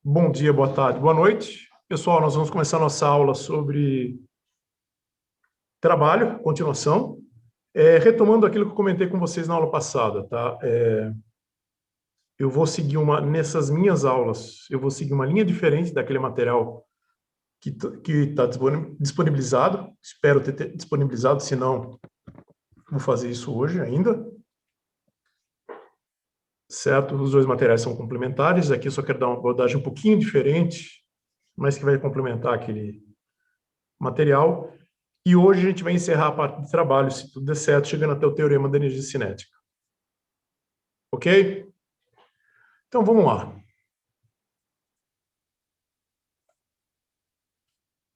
Bom dia, boa tarde, boa noite. Pessoal, nós vamos começar nossa aula sobre trabalho, continuação. Retomando aquilo que eu comentei com vocês na aula passada, tá? Eu vou seguir nessas minhas aulas, eu vou seguir uma linha diferente daquele material que está disponibilizado. Espero ter disponibilizado, se não, vou fazer isso hoje ainda. Certo? Os dois materiais são complementares. Aqui eu só quero dar uma abordagem um pouquinho diferente, mas que vai complementar aquele material. E hoje a gente vai encerrar a parte de trabalho, se tudo der certo, chegando até o teorema da energia cinética. Ok? Então vamos lá.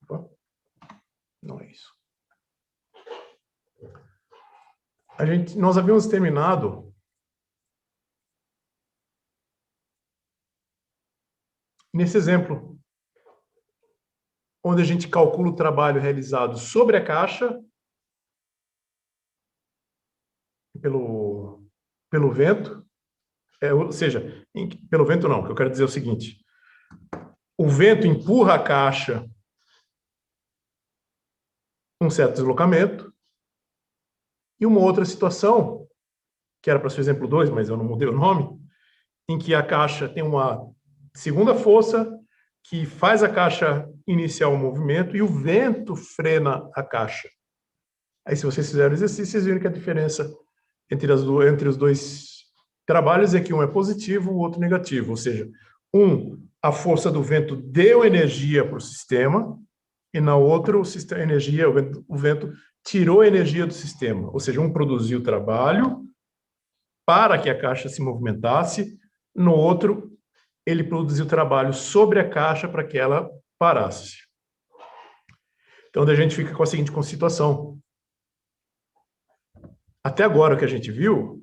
Opa, não é isso. Nós havíamos terminado nesse exemplo, onde a gente calcula o trabalho realizado sobre a caixa pelo vento. Ou seja, pelo vento não, que eu quero dizer é o seguinte: o vento empurra a caixa um certo deslocamento, e uma outra situação, que era para ser o exemplo 2, mas eu não mudei o nome, em que a caixa tem uma segunda força que faz a caixa iniciar o movimento e o vento frena a caixa. Aí, se vocês fizerem o exercício, vocês viram que a diferença entre os dois trabalhos é que um é positivo, o outro negativo. Ou seja, a força do vento deu energia para o sistema, e na outra, o vento tirou energia do sistema. Ou seja, um produziu trabalho para que a caixa se movimentasse, no outro, ele produziu trabalho sobre a caixa para que ela parasse. Então, a gente fica com a seguinte situação. Até agora, o que a gente viu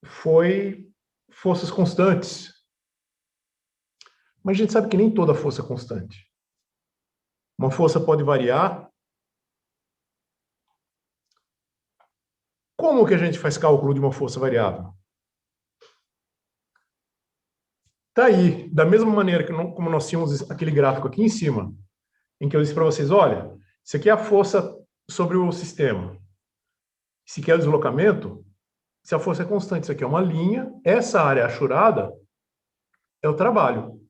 foi forças constantes. Mas a gente sabe que nem toda força é constante. Uma força pode variar. Como que a gente faz cálculo de uma força variável? Está aí, da mesma maneira como nós tínhamos aquele gráfico aqui em cima, em que eu disse para vocês, olha, isso aqui é a força sobre o sistema. Se quer o deslocamento, se a força é constante, isso aqui é uma linha, essa área achurada é o trabalho.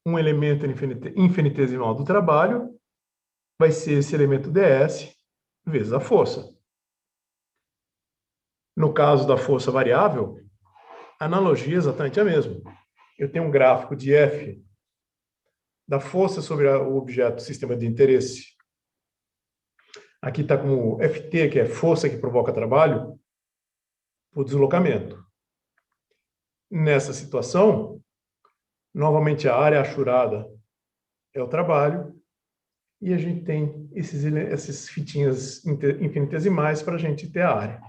Um elemento infinitesimal do trabalho vai ser esse elemento ds vezes a força. No caso da força variável, a analogia é exatamente a mesma. Eu tenho um gráfico de F da força sobre o objeto sistema de interesse. Aqui está como Ft, que é força que provoca trabalho, por deslocamento. Nessa situação, novamente a área achurada é o trabalho, e a gente tem essas fitinhas infinitesimais para a gente ter a área.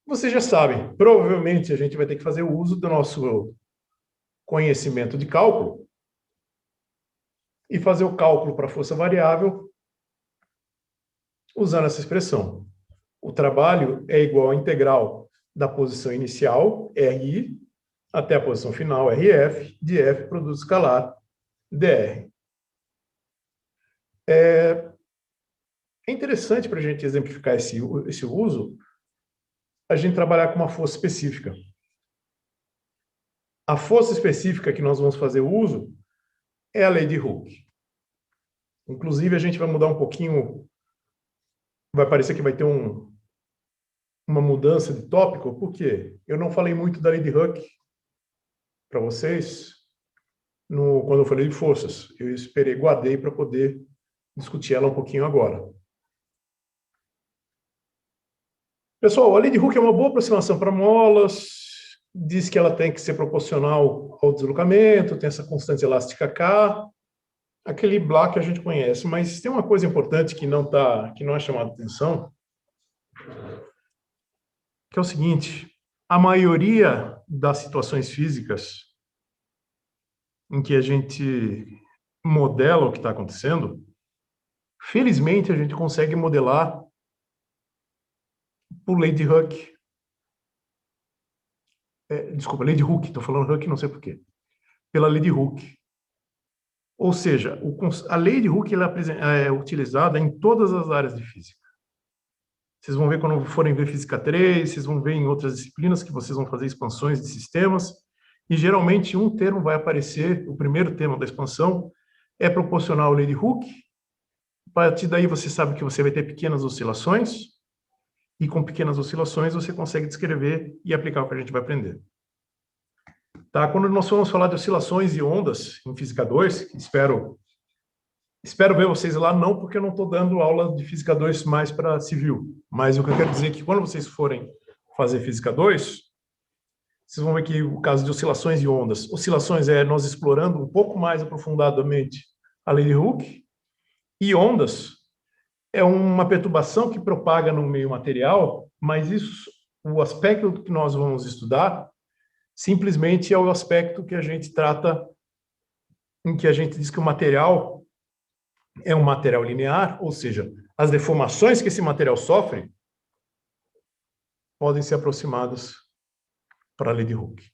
Vocês já sabem, provavelmente a gente vai ter que fazer o uso do nosso conhecimento de cálculo e fazer o cálculo para a força variável usando essa expressão. O trabalho é igual à integral da posição inicial, RI, até a posição final, RF, de F produto escalar, DR. É interessante para a gente exemplificar esse uso, a gente trabalhar com uma força específica. A força específica que nós vamos fazer uso é a lei de Hooke. Inclusive, a gente vai mudar um pouquinho, vai parecer que vai ter uma mudança de tópico, porque eu não falei muito da lei de Hooke para vocês quando eu falei de forças. Eu guardei para poder discutir ela um pouquinho agora. Pessoal, a lei de Hooke é uma boa aproximação para molas, diz que ela tem que ser proporcional ao deslocamento, tem essa constante elástica K, aquele blá que a gente conhece, mas tem uma coisa importante que não é chamada atenção, que é o seguinte: a maioria das situações físicas em que a gente modela o que está acontecendo, felizmente a gente consegue modelar por lei de Hooke. Desculpa, lei de Hooke, estou falando Hooke, não sei porquê. pela lei de Hooke. Ou seja, a lei de Hooke ela é utilizada em todas as áreas de física. Vocês vão ver quando forem ver Física 3, vocês vão ver em outras disciplinas que vocês vão fazer expansões de sistemas, e geralmente um termo vai aparecer, o primeiro termo da expansão é proporcional à lei de Hooke. A partir daí você sabe que você vai ter pequenas oscilações, e com pequenas oscilações você consegue descrever e aplicar o que a gente vai aprender. Tá? Quando nós formos falar de oscilações e ondas em Física 2, espero ver vocês lá, não porque eu não estou dando aula de Física 2 mais para civil, mas o que eu quero dizer é que quando vocês forem fazer Física 2, vocês vão ver que o caso de oscilações e ondas, oscilações é nós explorando um pouco mais aprofundadamente a lei de Hooke, e ondas é uma perturbação que propaga no meio material, mas isso, o aspecto que nós vamos estudar, simplesmente é o aspecto que a gente trata, em que a gente diz que o material é um material linear, ou seja, as deformações que esse material sofre podem ser aproximadas para a lei de Hooke.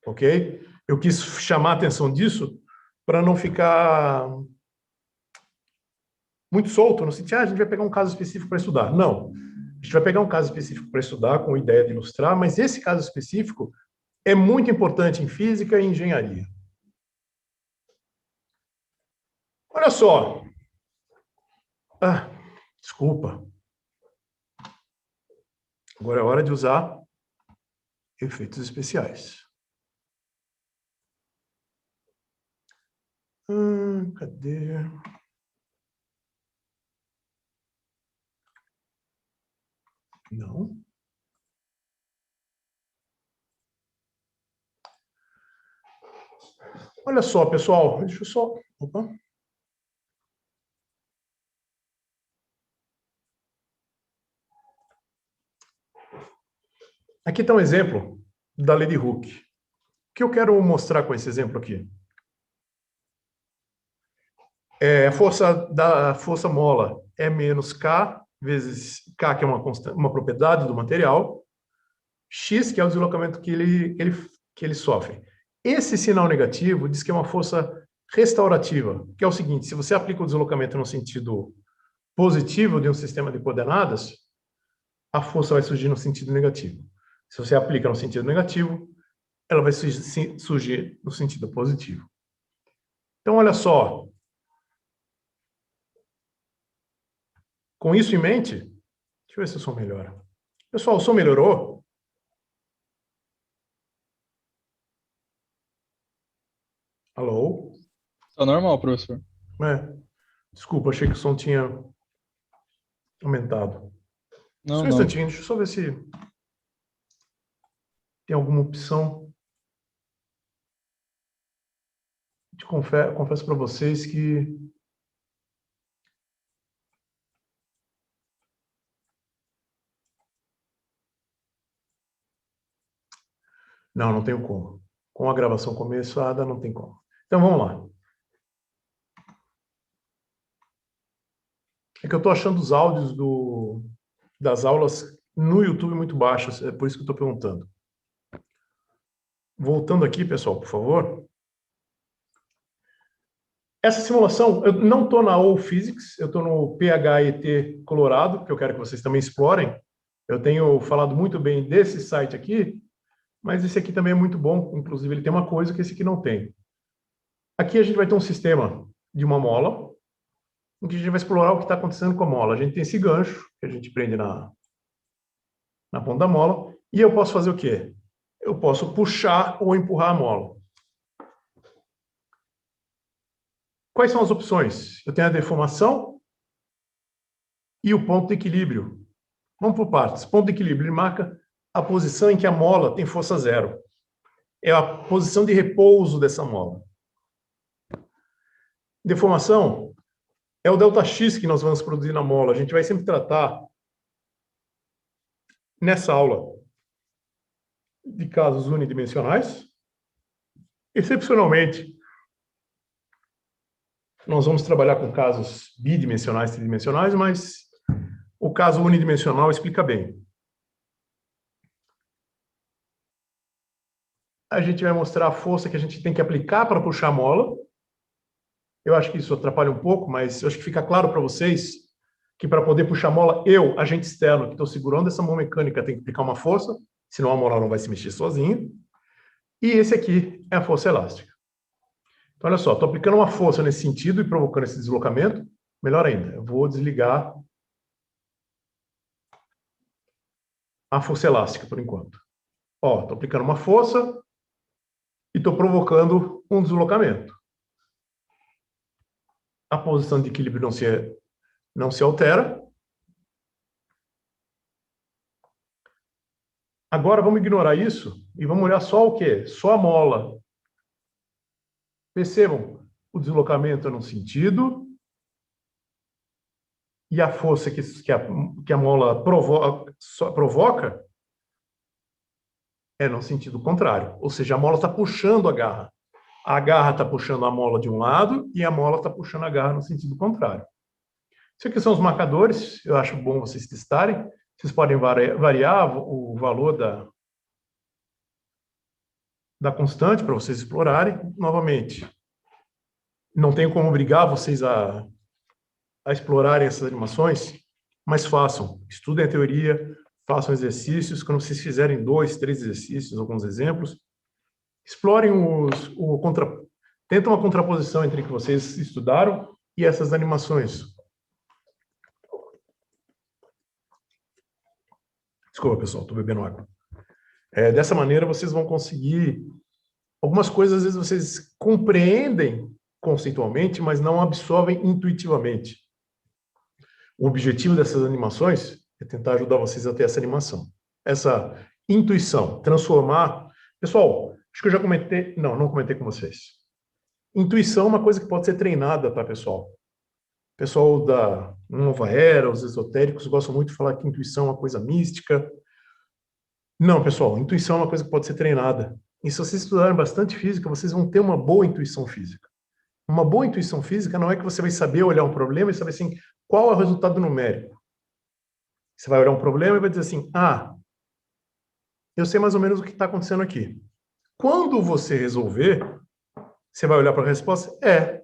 Ok? Eu quis chamar a atenção disso para não ficar muito solto, no sentido, a gente vai pegar um caso específico para estudar. Não. A gente vai pegar um caso específico para estudar, com a ideia de ilustrar, mas esse caso específico é muito importante em física e engenharia. Olha só. Desculpa. Agora é hora de usar efeitos especiais. Cadê? Não. Olha só, pessoal. Deixa eu só... Opa. Aqui está um exemplo da lei de Hooke. O que eu quero mostrar com esse exemplo aqui? A força mola é menos K vezes K, que é uma propriedade do material, X, que é o deslocamento que ele sofre. Esse sinal negativo diz que é uma força restaurativa, que é o seguinte: se você aplica o deslocamento no sentido positivo de um sistema de coordenadas, a força vai surgir no sentido negativo. Se você aplica no sentido negativo, ela vai surgir no sentido positivo. Então, olha só. Com isso em mente, deixa eu ver se o som melhora. Pessoal, o som melhorou? Alô? Tá normal, professor. Desculpa, achei que o som tinha aumentado. Só Não, um não. instantinho, deixa eu só ver se tem alguma opção. Confesso para vocês que não tenho como. Com a gravação começada, não tem como. Então, vamos lá. É que eu estou achando os áudios das aulas no YouTube muito baixos, é por isso que eu estou perguntando. Voltando aqui, pessoal, por favor. Essa simulação, eu não estou na OU Physics, eu estou no PHET Colorado, que eu quero que vocês também explorem. Eu tenho falado muito bem desse site aqui, mas esse aqui também é muito bom. Inclusive, ele tem uma coisa que esse aqui não tem. Aqui a gente vai ter um sistema de uma mola, em que a gente vai explorar o que está acontecendo com a mola. A gente tem esse gancho, que a gente prende na ponta da mola, e eu posso fazer o quê? Eu posso puxar ou empurrar a mola. Quais são as opções? Eu tenho a deformação e o ponto de equilíbrio. Vamos por partes. Ponto de equilíbrio, ele marca a posição em que a mola tem força zero. É a posição de repouso dessa mola. Deformação é o ΔX que nós vamos produzir na mola. A gente vai sempre tratar, nessa aula, de casos unidimensionais. Excepcionalmente, nós vamos trabalhar com casos bidimensionais, tridimensionais, mas o caso unidimensional explica bem. a gente vai mostrar a força que a gente tem que aplicar para puxar a mola. Eu acho que isso atrapalha um pouco, mas eu acho que fica claro para vocês que para poder puxar a mola, eu, agente externo, que estou segurando essa mão mecânica, tenho que aplicar uma força, senão a mola não vai se mexer sozinha. E esse aqui é a força elástica. Então, olha só, estou aplicando uma força nesse sentido e provocando esse deslocamento. Melhor ainda, eu vou desligar a força elástica por enquanto. Ó, estou aplicando uma força e estou provocando um deslocamento. A posição de equilíbrio não se altera. Agora vamos ignorar isso e vamos olhar só o quê? Só a mola. Percebam, o deslocamento é no sentido e a força que a mola provoca é no sentido contrário. Ou seja, a mola está puxando a garra. A garra está puxando a mola de um lado e a mola está puxando a garra no sentido contrário. Isso aqui são os marcadores, eu acho bom vocês testarem. Vocês podem variar o valor da constante para vocês explorarem. Novamente, não tenho como obrigar vocês a explorarem essas animações, mas façam. Estudem a teoria, façam exercícios. Quando vocês fizerem 2, 3 exercícios, alguns exemplos, explorem tentem uma contraposição entre o que vocês estudaram e essas animações. Desculpa, pessoal, estou bebendo água. Dessa maneira, vocês vão conseguir... Algumas coisas, às vezes, vocês compreendem conceitualmente, mas não absorvem intuitivamente. O objetivo dessas animações é tentar ajudar vocês a ter essa animação. Essa intuição, transformar... Pessoal, acho que eu já comentei... Não comentei com vocês. Intuição é uma coisa que pode ser treinada, tá, pessoal? O pessoal da Nova Era, os esotéricos, gostam muito de falar que intuição é uma coisa mística. Não, pessoal, intuição é uma coisa que pode ser treinada. E se vocês estudarem bastante física, vocês vão ter uma boa intuição física. Uma boa intuição física não é que você vai saber olhar um problema e saber assim, qual é o resultado numérico. Você vai olhar um problema e vai dizer assim, eu sei mais ou menos o que está acontecendo aqui. Quando você resolver, você vai olhar para a resposta, é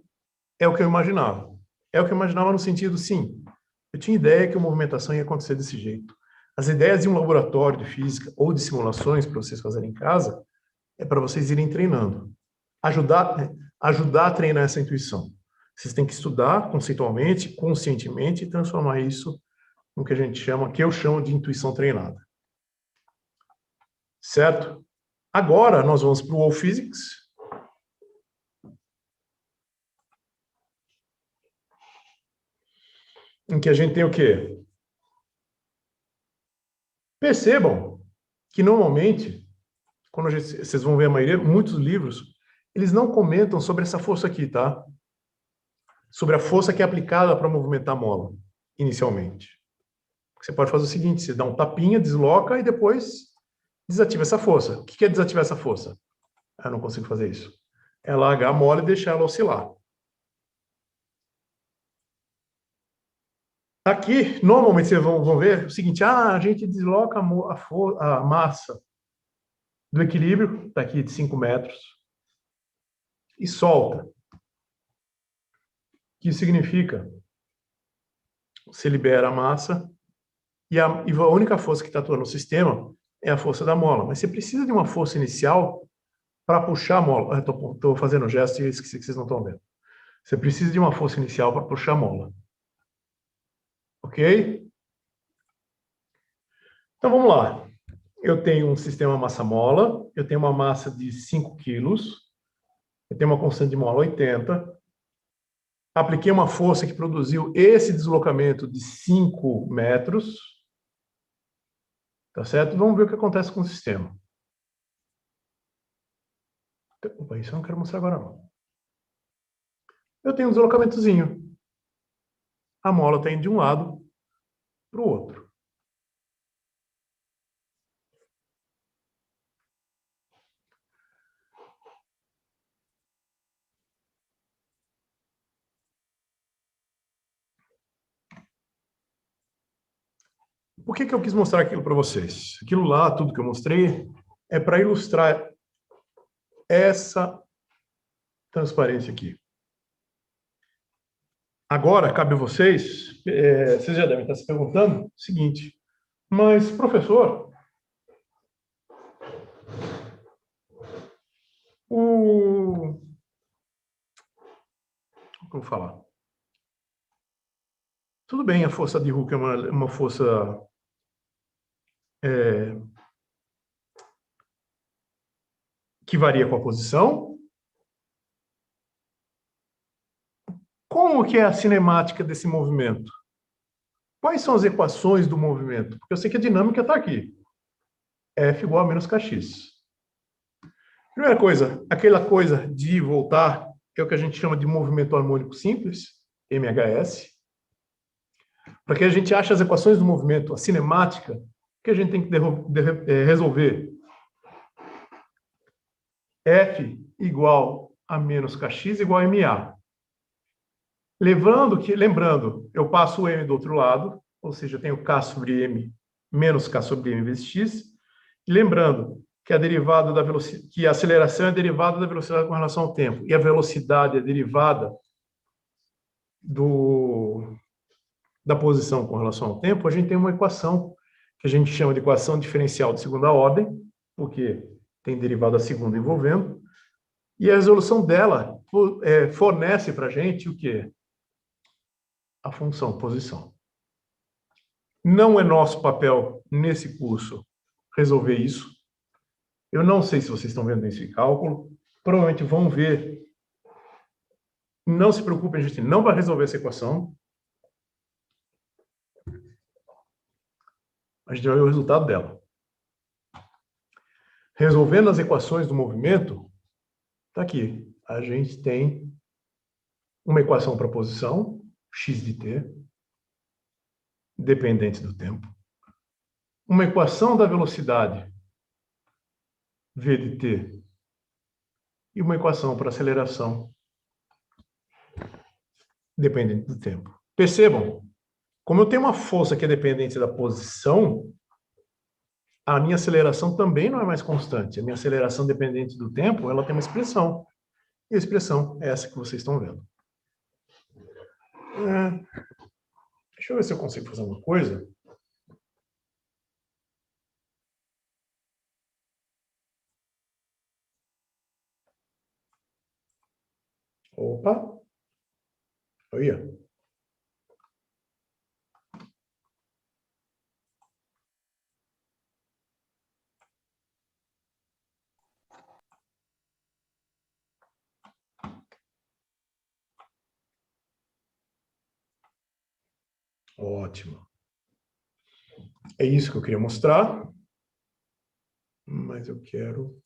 o que eu imaginava. É o que eu imaginava no sentido, sim, eu tinha ideia que a movimentação ia acontecer desse jeito. As ideias de um laboratório de física ou de simulações para vocês fazerem em casa é para vocês irem treinando. Ajudar a treinar essa intuição. Vocês têm que estudar conceitualmente, conscientemente e transformar isso no que a gente chama, que eu chamo de intuição treinada. Certo? Agora nós vamos para o All Physics. Em que a gente tem o quê? Percebam que normalmente, quando vocês vão ver a maioria, muitos livros, eles não comentam sobre essa força aqui, tá? Sobre a força que é aplicada para movimentar a mola, inicialmente. Você pode fazer o seguinte, você dá um tapinha, desloca e depois desativa essa força. O que é desativar essa força? Eu não consigo fazer isso. É largar a mola e deixar ela oscilar. Aqui, normalmente, vocês vão ver o seguinte, a gente desloca a massa do equilíbrio, daqui de 5 metros, e solta. O que significa? Você libera a massa, e a única força que está atuando no sistema é a força da mola. Mas você precisa de uma força inicial para puxar a mola. Estou fazendo um gesto e esqueci que vocês não estão vendo. Você precisa de uma força inicial para puxar a mola. Ok? Então, vamos lá. Eu tenho um sistema massa-mola, eu tenho uma massa de 5 quilos, eu tenho uma constante de mola 80, apliquei uma força que produziu esse deslocamento de 5 metros, tá certo? Vamos ver o que acontece com o sistema. Opa, isso eu não quero mostrar agora, não. Eu tenho um deslocamentozinho. A mola está indo de um lado para o outro. Por que eu quis mostrar aquilo para vocês? Aquilo lá, tudo que eu mostrei, é para ilustrar essa transparência aqui. Agora, cabe a vocês, vocês já devem estar se perguntando o seguinte, mas, professor, como eu vou falar? Tudo bem, a força de Hooke é uma força que varia com a posição. Como que é a cinemática desse movimento? Quais são as equações do movimento? Porque eu sei que a dinâmica está aqui. F igual a menos kx. Primeira coisa, aquela coisa de ir e voltar é o que a gente chama de movimento harmônico simples, MHS. Para que a gente ache as equações do movimento, a cinemática, o que a gente tem que resolver? F igual a menos kx igual a MA. Lembrando, eu passo o M do outro lado, ou seja, eu tenho K sobre M menos K sobre M vezes X. E lembrando que a derivada da velocidade, que a aceleração é derivada da velocidade com relação ao tempo, e a velocidade é derivada da posição com relação ao tempo, a gente tem uma equação que a gente chama de equação diferencial de segunda ordem, porque tem derivada segunda envolvendo, e a resolução dela fornece para a gente o quê? A função posição. Não é nosso papel nesse curso resolver isso. Eu não sei se vocês estão vendo esse cálculo. Provavelmente vão ver. Não se preocupem, a gente não vai resolver essa equação. A gente vai ver o resultado dela. Resolvendo as equações do movimento, está aqui. A gente tem uma equação para a posição, x de t, dependente do tempo. Uma equação da velocidade, v de t, e uma equação para aceleração, dependente do tempo. Percebam, como eu tenho uma força que é dependente da posição, a minha aceleração também não é mais constante. A minha aceleração dependente do tempo, ela tem uma expressão. E a expressão é essa que vocês estão vendo. Deixa eu ver se eu consigo fazer uma coisa. Opa! Olha. Ótimo. É isso que eu queria mostrar. Mas eu quero...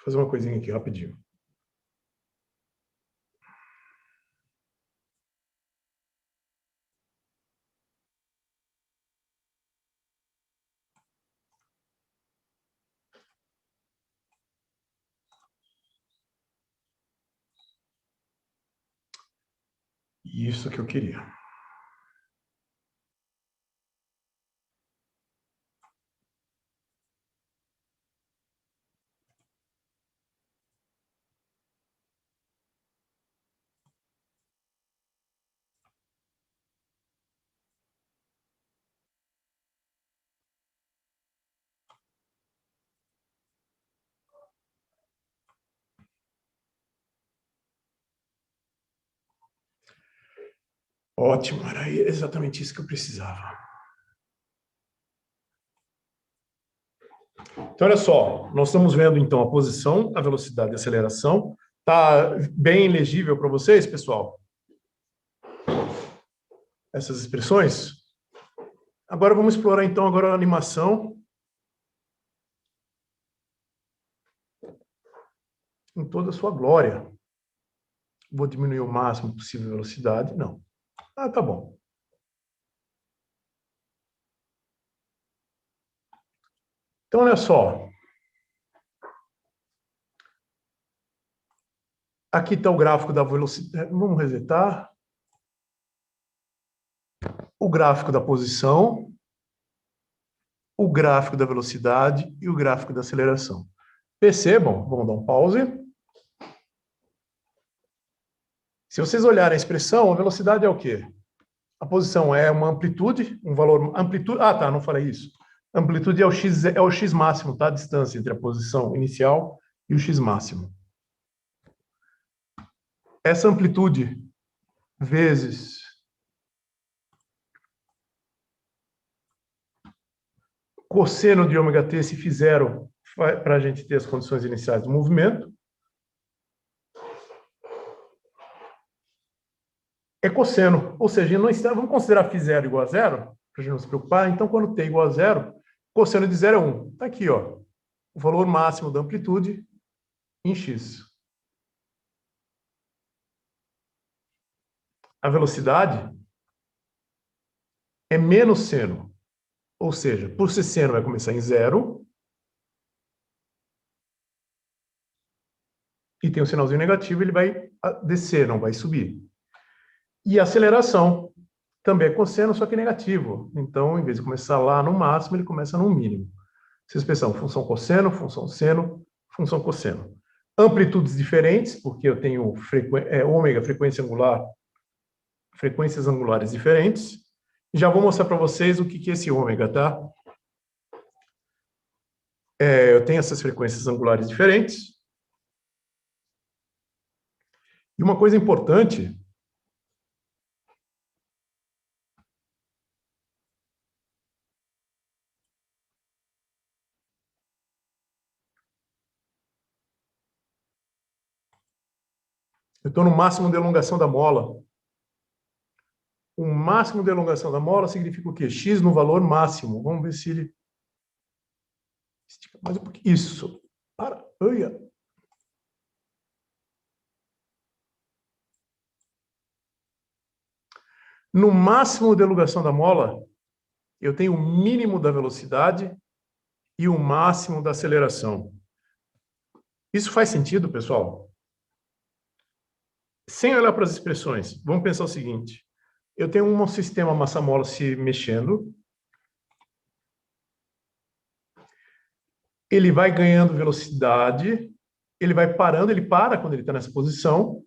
fazer uma coisinha aqui rapidinho. Isso que eu queria. Ótimo, era exatamente isso que eu precisava. Então, olha só, nós estamos vendo, então, a posição, a velocidade e a aceleração. Está bem legível para vocês, pessoal? Essas expressões? Agora vamos explorar, então, agora a animação em toda a sua glória. Vou diminuir o máximo possível a velocidade. Não. Ah, tá bom. Então, olha só. Aqui está o gráfico da velocidade. Vamos resetar. O gráfico da posição, o gráfico da velocidade e o gráfico da aceleração. Percebam, vamos dar um pause. Se vocês olharem a expressão, a velocidade é o quê? A posição é uma amplitude, um valor... amplitude. Ah, tá, não falei isso. Amplitude é o x máximo, tá? A distância entre a posição inicial e o x máximo. Essa amplitude vezes cosseno de ômega t se fizeram para a gente ter as condições iniciais do movimento. É cosseno, ou seja, não está, vamos considerar φ0 igual a zero, para a gente não se preocupar. Então, quando t igual a zero, cosseno de zero é 1. Está aqui, ó, o valor máximo da amplitude em x. A velocidade é menos seno, ou seja, por ser seno vai começar em zero, e tem um sinalzinho negativo, ele vai descer, não vai subir. E a aceleração também é cosseno, só que negativo. Então, em vez de começar lá no máximo, ele começa no mínimo. Essa expressão, função cosseno, função seno, função cosseno. Amplitudes diferentes, porque eu tenho ômega, frequência angular, frequências angulares diferentes. Já vou mostrar para vocês o que é esse ômega, tá? Eu tenho essas frequências angulares diferentes. E uma coisa importante... Eu estou no máximo de elongação da mola. O máximo de elongação da mola significa o quê? X no valor máximo. Vamos ver se ele... estica mais um pouquinho. Isso. Para. Olha. No máximo de elongação da mola, eu tenho o mínimo da velocidade e o máximo da aceleração. Isso faz sentido, pessoal? Sem olhar para as expressões, vamos pensar o seguinte. Eu tenho um sistema massa-mola se mexendo. Ele vai ganhando velocidade, ele vai parando, ele para quando ele está nessa posição.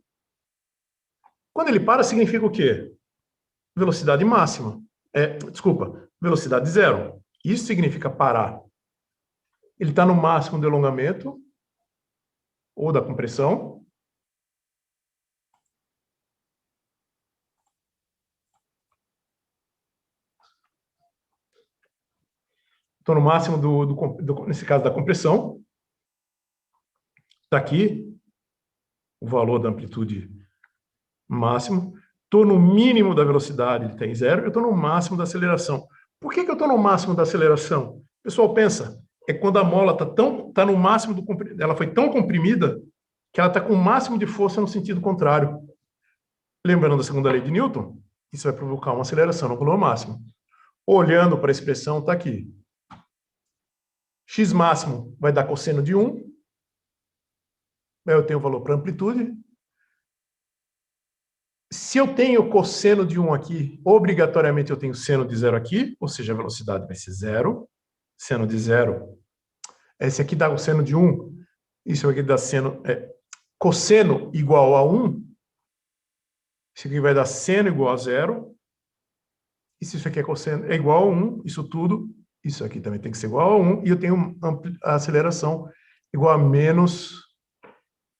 Quando ele para, significa o quê? Velocidade máxima. Desculpa, velocidade zero. Isso significa parar. Ele está no máximo do alongamento ou da compressão. Estou no máximo, nesse caso, da compressão. Está aqui o valor da amplitude máximo. Estou no mínimo da velocidade, ele tem zero. Eu estou no máximo da aceleração. Por que eu estou no máximo da aceleração? O pessoal pensa, é quando a mola está no máximo ela foi tão comprimida que ela está com o máximo de força no sentido contrário. Lembrando da segunda lei de Newton, isso vai provocar uma aceleração no valor máximo. Olhando para a expressão, está aqui. X máximo vai dar cosseno de 1. Eu tenho o valor para amplitude. Se eu tenho cosseno de 1 aqui, obrigatoriamente eu tenho seno de 0 aqui, ou seja, a velocidade vai ser 0. Seno de 0. Esse aqui dá cosseno de 1. Isso aqui dá cosseno igual a 1. Isso aqui vai dar seno igual a 0. E se isso aqui é cosseno é igual a 1, isso tudo, isso aqui também tem que ser igual a 1. E eu tenho a aceleração igual a menos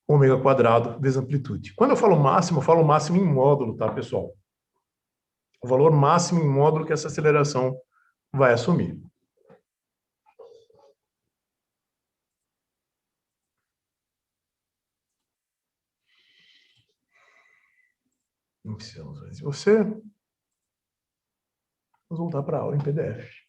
ômega quadrado vezes amplitude. Quando eu falo máximo em módulo, tá, pessoal? O valor máximo em módulo que essa aceleração vai assumir. Não precisamos ver você. Vamos voltar para a aula em PDF.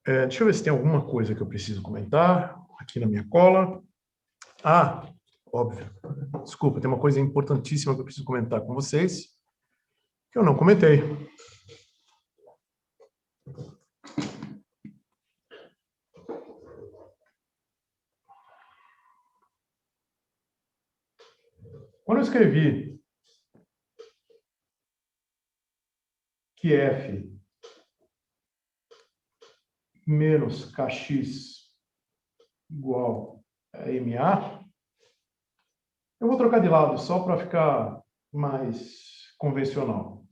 Deixa eu ver se tem alguma coisa que eu preciso comentar aqui na minha cola. Ah, óbvio. Desculpa, tem uma coisa importantíssima que eu preciso comentar com vocês, que eu não comentei. Quando eu escrevi que F menos Kx igual a MA, eu vou trocar de lado só para ficar mais convencional.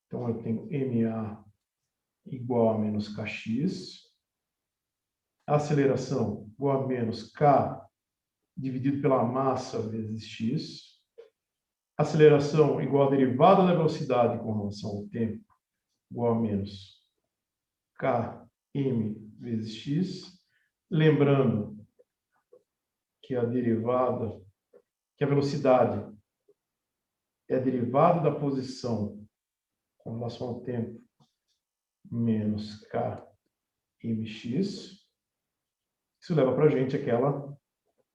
Então, eu tenho MA igual a menos Kx, aceleração igual a menos K dividido pela massa vezes X, aceleração igual a derivada da velocidade com relação ao tempo igual a menos Km vezes X, lembrando que a velocidade é a derivada da posição com relação ao tempo menos Kmx. Isso leva para a gente aquela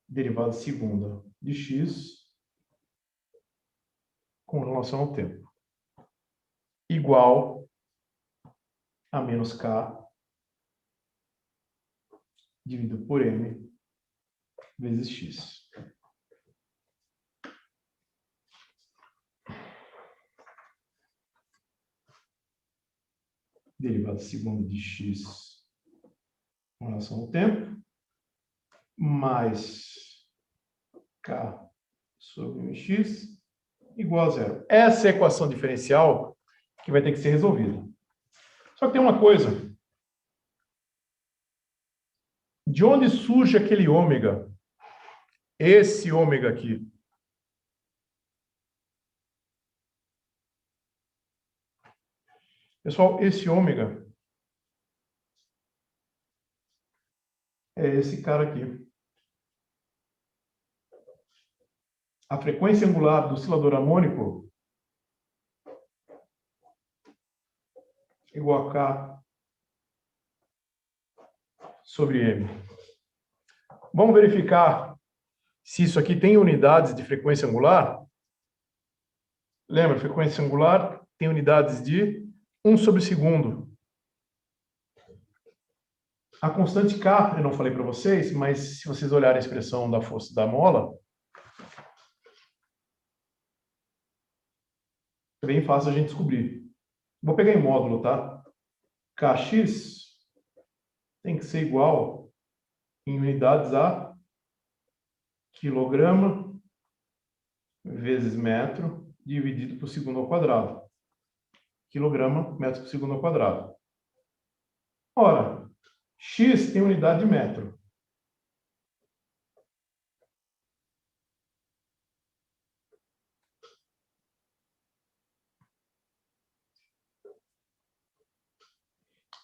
derivada segunda de x com relação ao tempo, igual a menos k dividido por m vezes x. Derivada segunda de x com relação ao tempo, mais k sobre mx igual a zero. Essa é a equação diferencial que vai ter que ser resolvida. Só que tem uma coisa. De onde surge aquele ômega? Esse ômega aqui. Pessoal, esse ômega é esse cara aqui. A frequência angular do oscilador harmônico igual a K sobre M. Vamos verificar se isso aqui tem unidades de frequência angular. Lembra, frequência angular tem unidades de 1 sobre segundo. A constante K, eu não falei para vocês, mas se vocês olharem a expressão da força da mola, é bem fácil a gente descobrir. Vou pegar em módulo, tá? Kx tem que ser igual em unidades a quilograma vezes metro dividido por segundo ao quadrado. Quilograma, metro por segundo ao quadrado. Ora, x tem unidade de metro.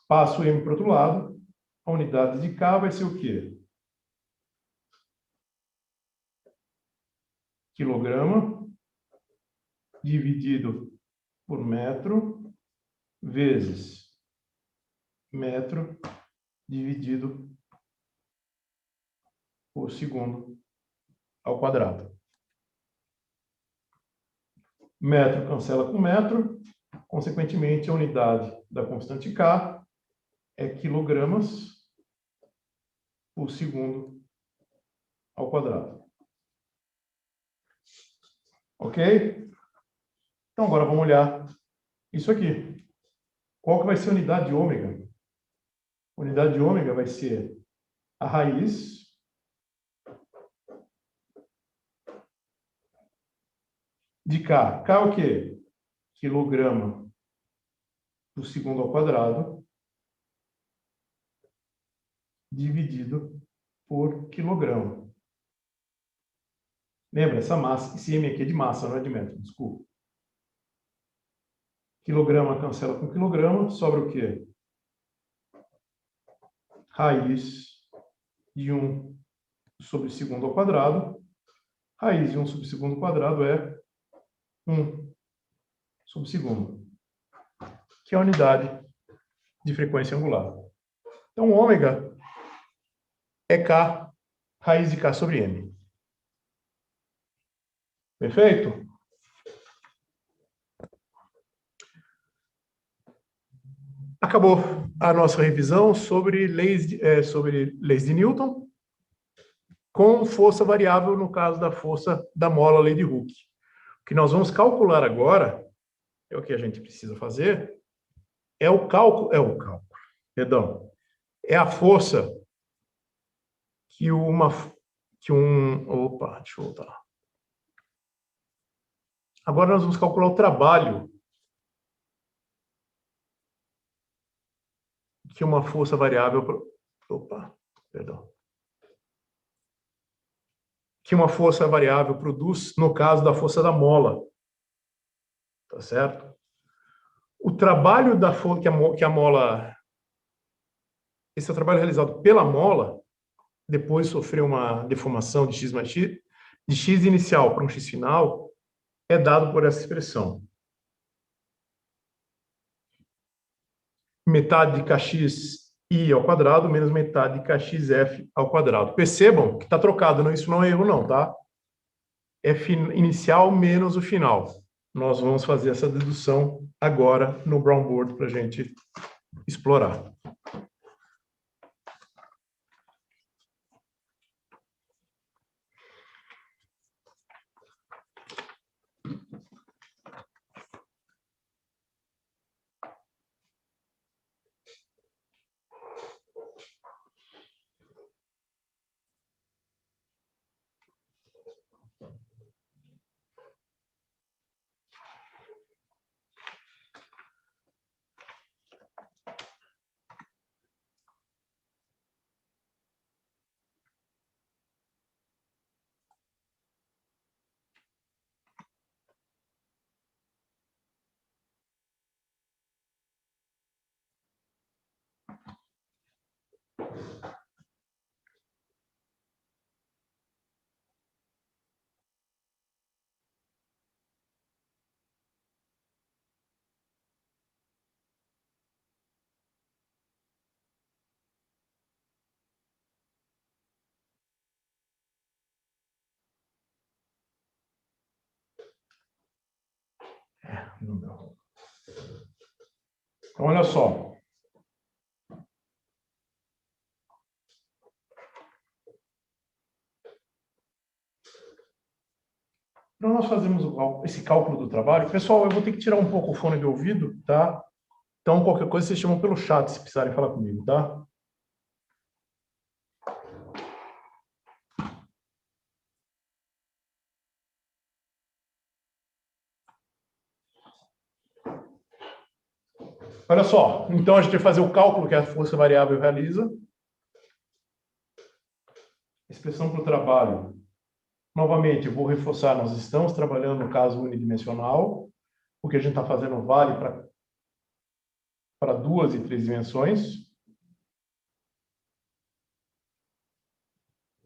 Passo o m para o outro lado. A unidade de K vai ser o quê? Quilograma dividido por metro vezes metro dividido por segundo ao quadrado. Metro cancela com metro, consequentemente a unidade da constante K é quilogramas por segundo ao quadrado. Ok? Então agora vamos olhar isso aqui. Qual que vai ser a unidade de ômega? A unidade de ômega vai ser a raiz de K. K é o quê? Quilograma por segundo ao quadrado dividido por quilograma. Lembra, essa massa, esse M aqui é de massa, não é de metro, desculpa. Quilograma cancela com quilograma, sobra o quê? Raiz de 1 sobre segundo ao quadrado. Raiz de 1 sobre segundo ao quadrado é 1 sobre segundo, que é a unidade de frequência angular. Então, ômega é K, raiz de K sobre M. Perfeito? Acabou a nossa revisão sobre leis de Newton. com força variável no caso da força da mola, lei de Hooke. O que nós vamos calcular agora, é o que a gente precisa fazer, é a força opa, deixa eu voltar. Agora nós vamos calcular o trabalho que uma força variável, que uma força variável produz no caso da força da mola. Tá certo? O trabalho da força que a mola, esse é o trabalho realizado pela mola, depois sofreu uma deformação de x mais x, de x inicial para um x final, é dado por essa expressão. Metade de kx i ao quadrado menos metade de kxf ao quadrado. Percebam que está trocado, não, isso não é erro não, tá? F inicial menos o final. Nós vamos fazer essa dedução agora no Brown Board para a gente explorar. Então, olha só. Para nós fazermos esse cálculo do trabalho, pessoal, eu vou ter que tirar um pouco o fone de ouvido, tá? Então, qualquer coisa, vocês chamam pelo chat, se precisarem falar comigo, tá? Olha só, então a gente vai fazer o cálculo que a força variável realiza. Expressão para o trabalho. Novamente, eu vou reforçar, nós estamos trabalhando no caso unidimensional. O que a gente está fazendo vale para 2 e 3 dimensões.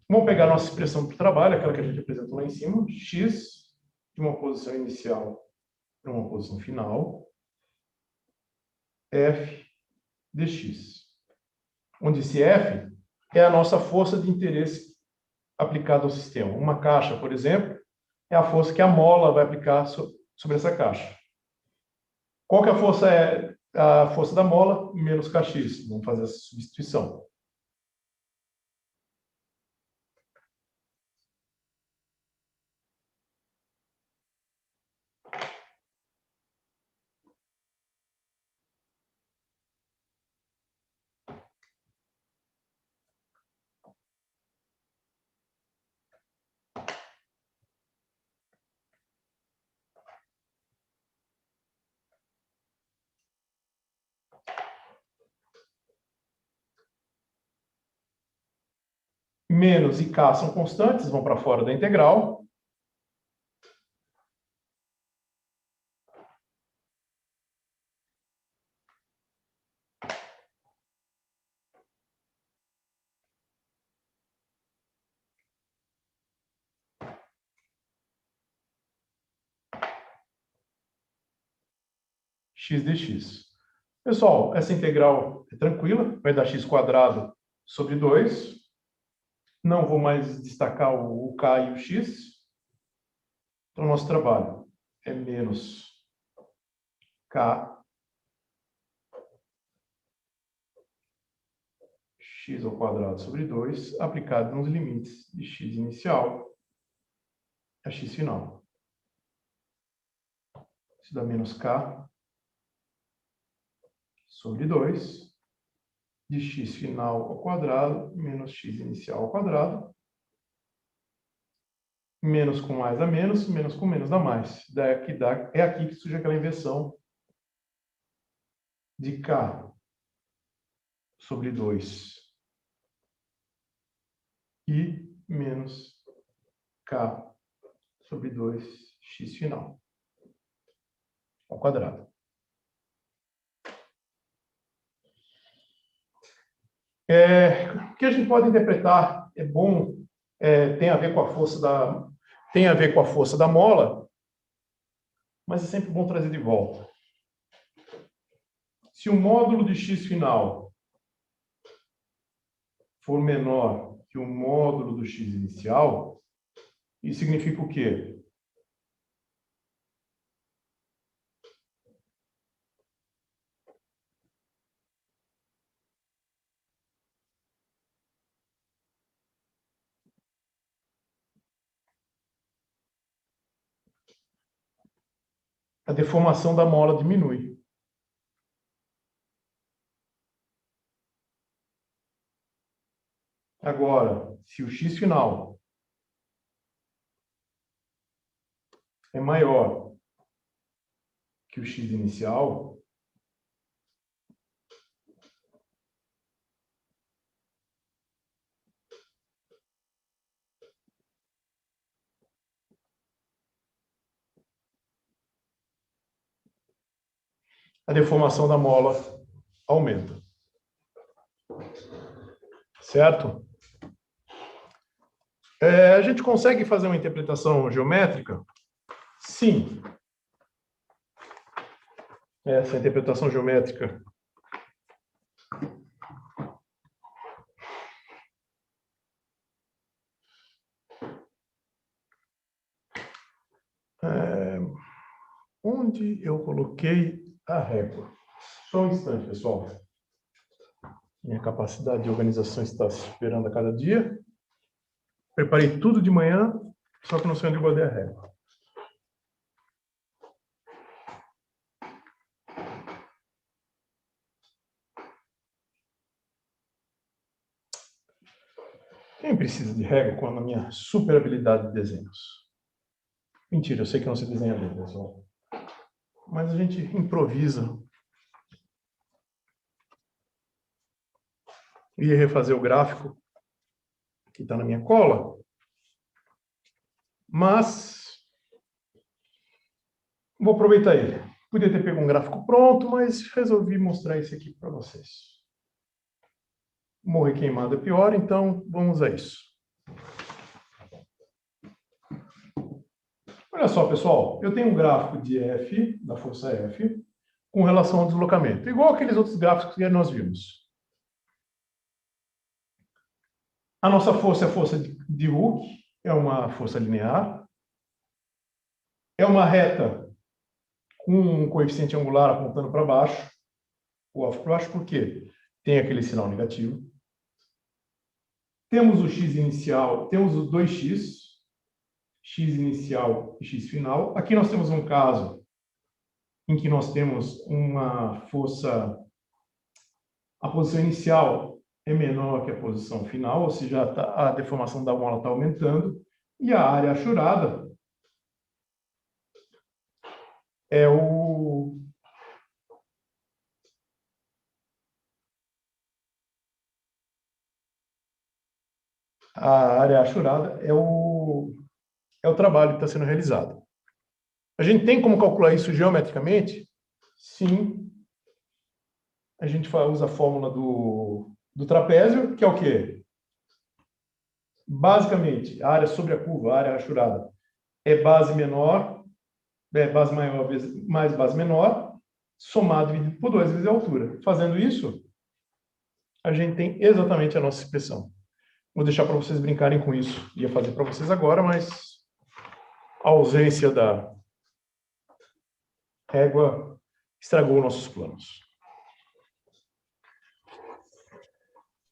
Vamos pegar a nossa expressão para o trabalho, aquela que a gente apresentou lá em cima, x de uma posição inicial para uma posição final, f de x. Onde esse f é a nossa força de interesse aplicada ao sistema. Uma caixa, por exemplo, é a força que a mola vai aplicar sobre essa caixa. Qual que é a força? É a força da mola menos kx. Vamos fazer essa substituição. Menos e k são constantes, vão para fora da integral. X dx. Pessoal, essa integral é tranquila, vai dar x² sobre 2. Não vou mais destacar o k e o x. Então, nosso trabalho é menos k x ao quadrado sobre 2, aplicado nos limites de x inicial a x final. Isso dá menos k sobre 2, de x final ao quadrado, menos x inicial ao quadrado, menos com mais dá menos com menos dá mais. É aqui que surge aquela inversão de k sobre 2 e menos k sobre 2x final ao quadrado. O que a gente pode interpretar é bom, tem a ver com a força da mola, mas é sempre bom trazer de volta. Se o módulo de x final for menor que o módulo do x inicial, isso significa o quê? A deformação da mola diminui. Agora, se o x final é maior que o x inicial, a deformação da mola aumenta. Certo? A gente consegue fazer uma interpretação geométrica? Sim. Essa interpretação geométrica onde eu coloquei a régua? Só um instante, pessoal. Minha capacidade de organização está se superando a cada dia. Preparei tudo de manhã, só que não sei onde eu guardei a régua. Quem precisa de régua com a minha super habilidade de desenhos? Mentira, eu sei que não se desenha bem, pessoal. Mas a gente improvisa. Ia refazer o gráfico que está na minha cola. Mas vou aproveitar ele. Podia ter pego um gráfico pronto, mas resolvi mostrar esse aqui para vocês. Morrer queimado é pior, então vamos a isso. Olha só, pessoal, eu tenho um gráfico de F, da força F, com relação ao deslocamento, igual aqueles outros gráficos que nós vimos. A nossa força é a força de Hooke, é uma força linear, é uma reta com um coeficiente angular apontando para baixo, ou para baixo, por quê? Tem aquele sinal negativo. Temos o x inicial, temos os 2x, x inicial e x final. Aqui nós temos um caso em que nós temos uma força, a posição inicial é menor que a posição final, ou seja, a deformação da mola está aumentando, e a área achurada é a área achurada é o trabalho que está sendo realizado. A gente tem como calcular isso geometricamente? Sim. A gente usa a fórmula do trapézio, que é o quê? Basicamente, a área sobre a curva, a área achurada, é base menor, base maior mais base menor, somado dividido por 2 vezes a altura. Fazendo isso, a gente tem exatamente a nossa expressão. Vou deixar para vocês brincarem com isso. Ia fazer para vocês agora, mas a ausência da régua estragou nossos planos.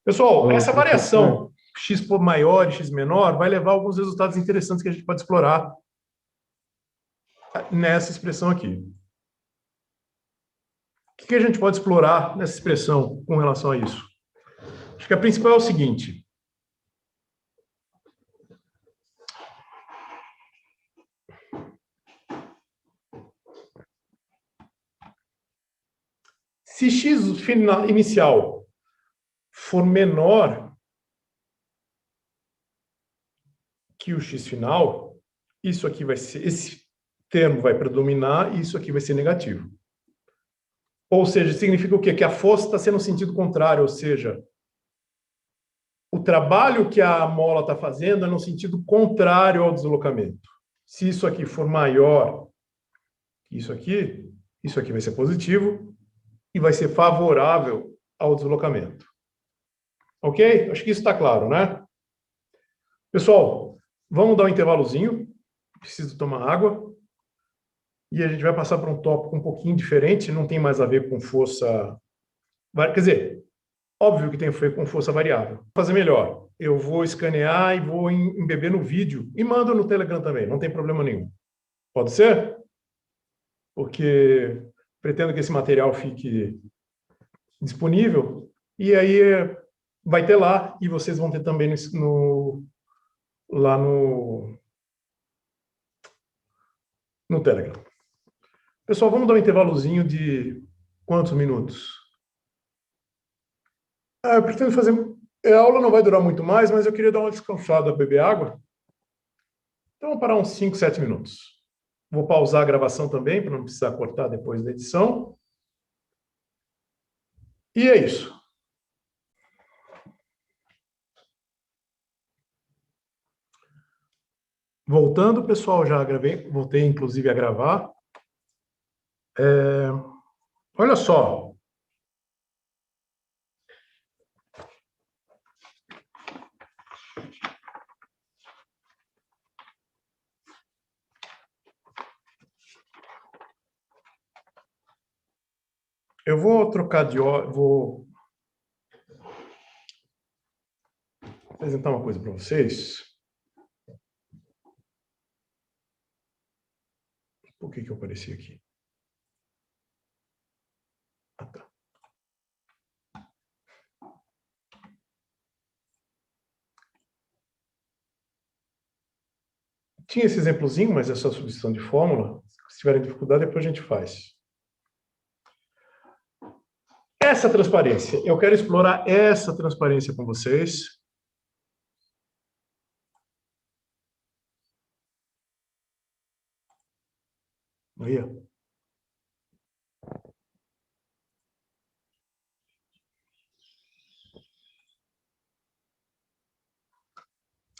Pessoal, Ô, essa professor. variação x maior e x menor vai levar a alguns resultados interessantes que a gente pode explorar nessa expressão aqui. O que a gente pode explorar nessa expressão com relação a isso? Acho que a principal é o seguinte. Se x final, inicial for menor que o x final, isso aqui vai ser, esse termo vai predominar e isso aqui vai ser negativo. Ou seja, significa o quê? Que a força está sendo no sentido contrário, ou seja, o trabalho que a mola está fazendo é no sentido contrário ao deslocamento. Se isso aqui for maior que isso aqui vai ser positivo e vai ser favorável ao deslocamento. Ok? Acho que isso está claro, né? Pessoal, vamos dar um intervalozinho. Preciso tomar água. E a gente vai passar para um tópico um pouquinho diferente, não tem mais a ver com força... Quer dizer, óbvio que tem a ver com força variável. Vou fazer melhor. Eu vou escanear e vou embeber no vídeo e mando no Telegram também, não tem problema nenhum. Pode ser? Porque pretendo que esse material fique disponível e aí vai ter lá e vocês vão ter também lá no Telegram. Pessoal, vamos dar um intervalozinho de quantos minutos? Eu pretendo fazer... A aula não vai durar muito mais, mas eu queria dar uma descansada, beber água. Então, vamos parar uns 5, 7 minutos. Vou pausar a gravação também, para não precisar cortar depois da edição. E é isso. Voltando, pessoal, já gravei, voltei inclusive a gravar. Olha só. Eu vou trocar de ordem, vou apresentar uma coisa para vocês. Por que eu apareci aqui? Ah, tá. Tinha esse exemplozinho, mas é só substituição de fórmula. Se tiverem dificuldade, depois a gente faz. Essa transparência, eu quero explorar essa transparência com vocês. Aí, ó.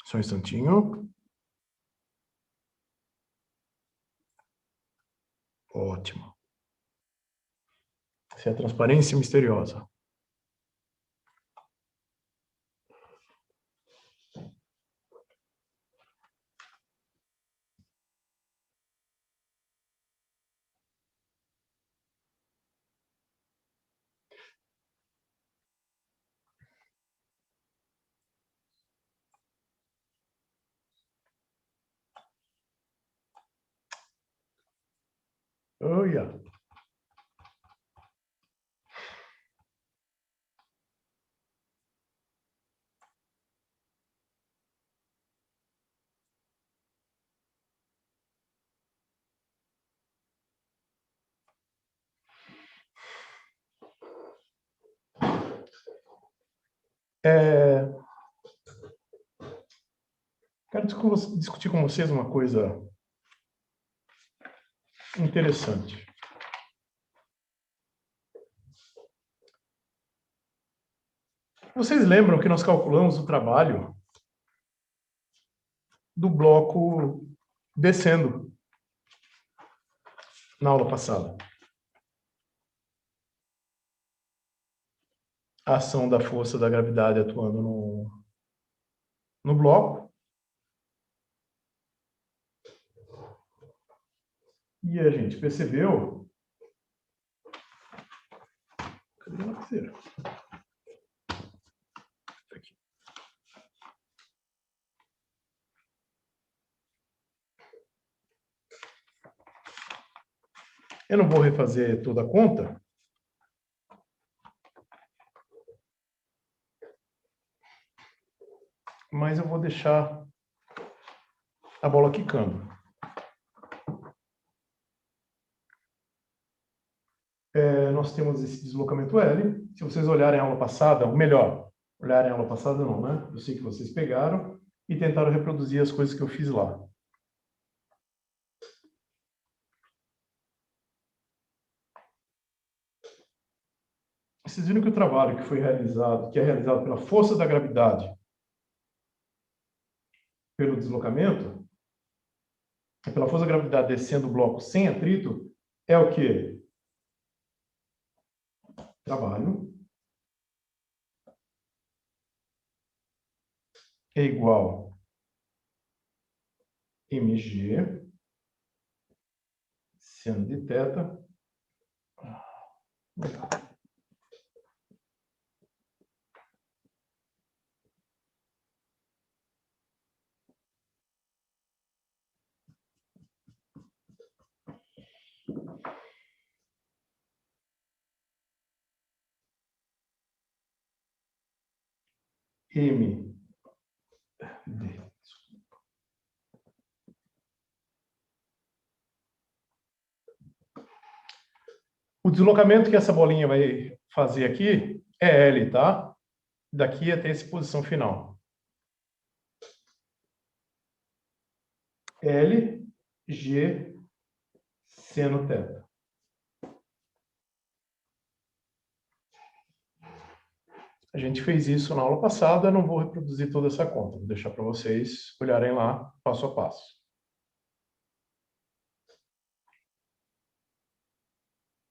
Só um instantinho. Ótimo. Essa é a transparência misteriosa. Olha. Quero discutir com vocês uma coisa interessante. Vocês lembram que nós calculamos o trabalho do bloco descendo na aula passada? A ação da força da gravidade atuando no bloco. E a gente percebeu... Cadê a lapiseira? Eu não vou refazer toda a conta. Mas eu vou deixar a bola quicando. Nós temos esse deslocamento L. Se vocês olharem a aula passada, ou melhor, olharem a aula passada não, né? Eu sei que vocês pegaram e tentaram reproduzir as coisas que eu fiz lá. Vocês viram que o trabalho que foi realizado, que é realizado pela força da gravidade, pelo deslocamento, pela força da gravidade descendo o bloco sem atrito, é o quê? Trabalho é igual mg seno de θ. M D. O deslocamento que essa bolinha vai fazer aqui é L, tá? Daqui até essa posição final. L, G, seno θ. A gente fez isso na aula passada, não vou reproduzir toda essa conta. Vou deixar para vocês olharem lá, passo a passo.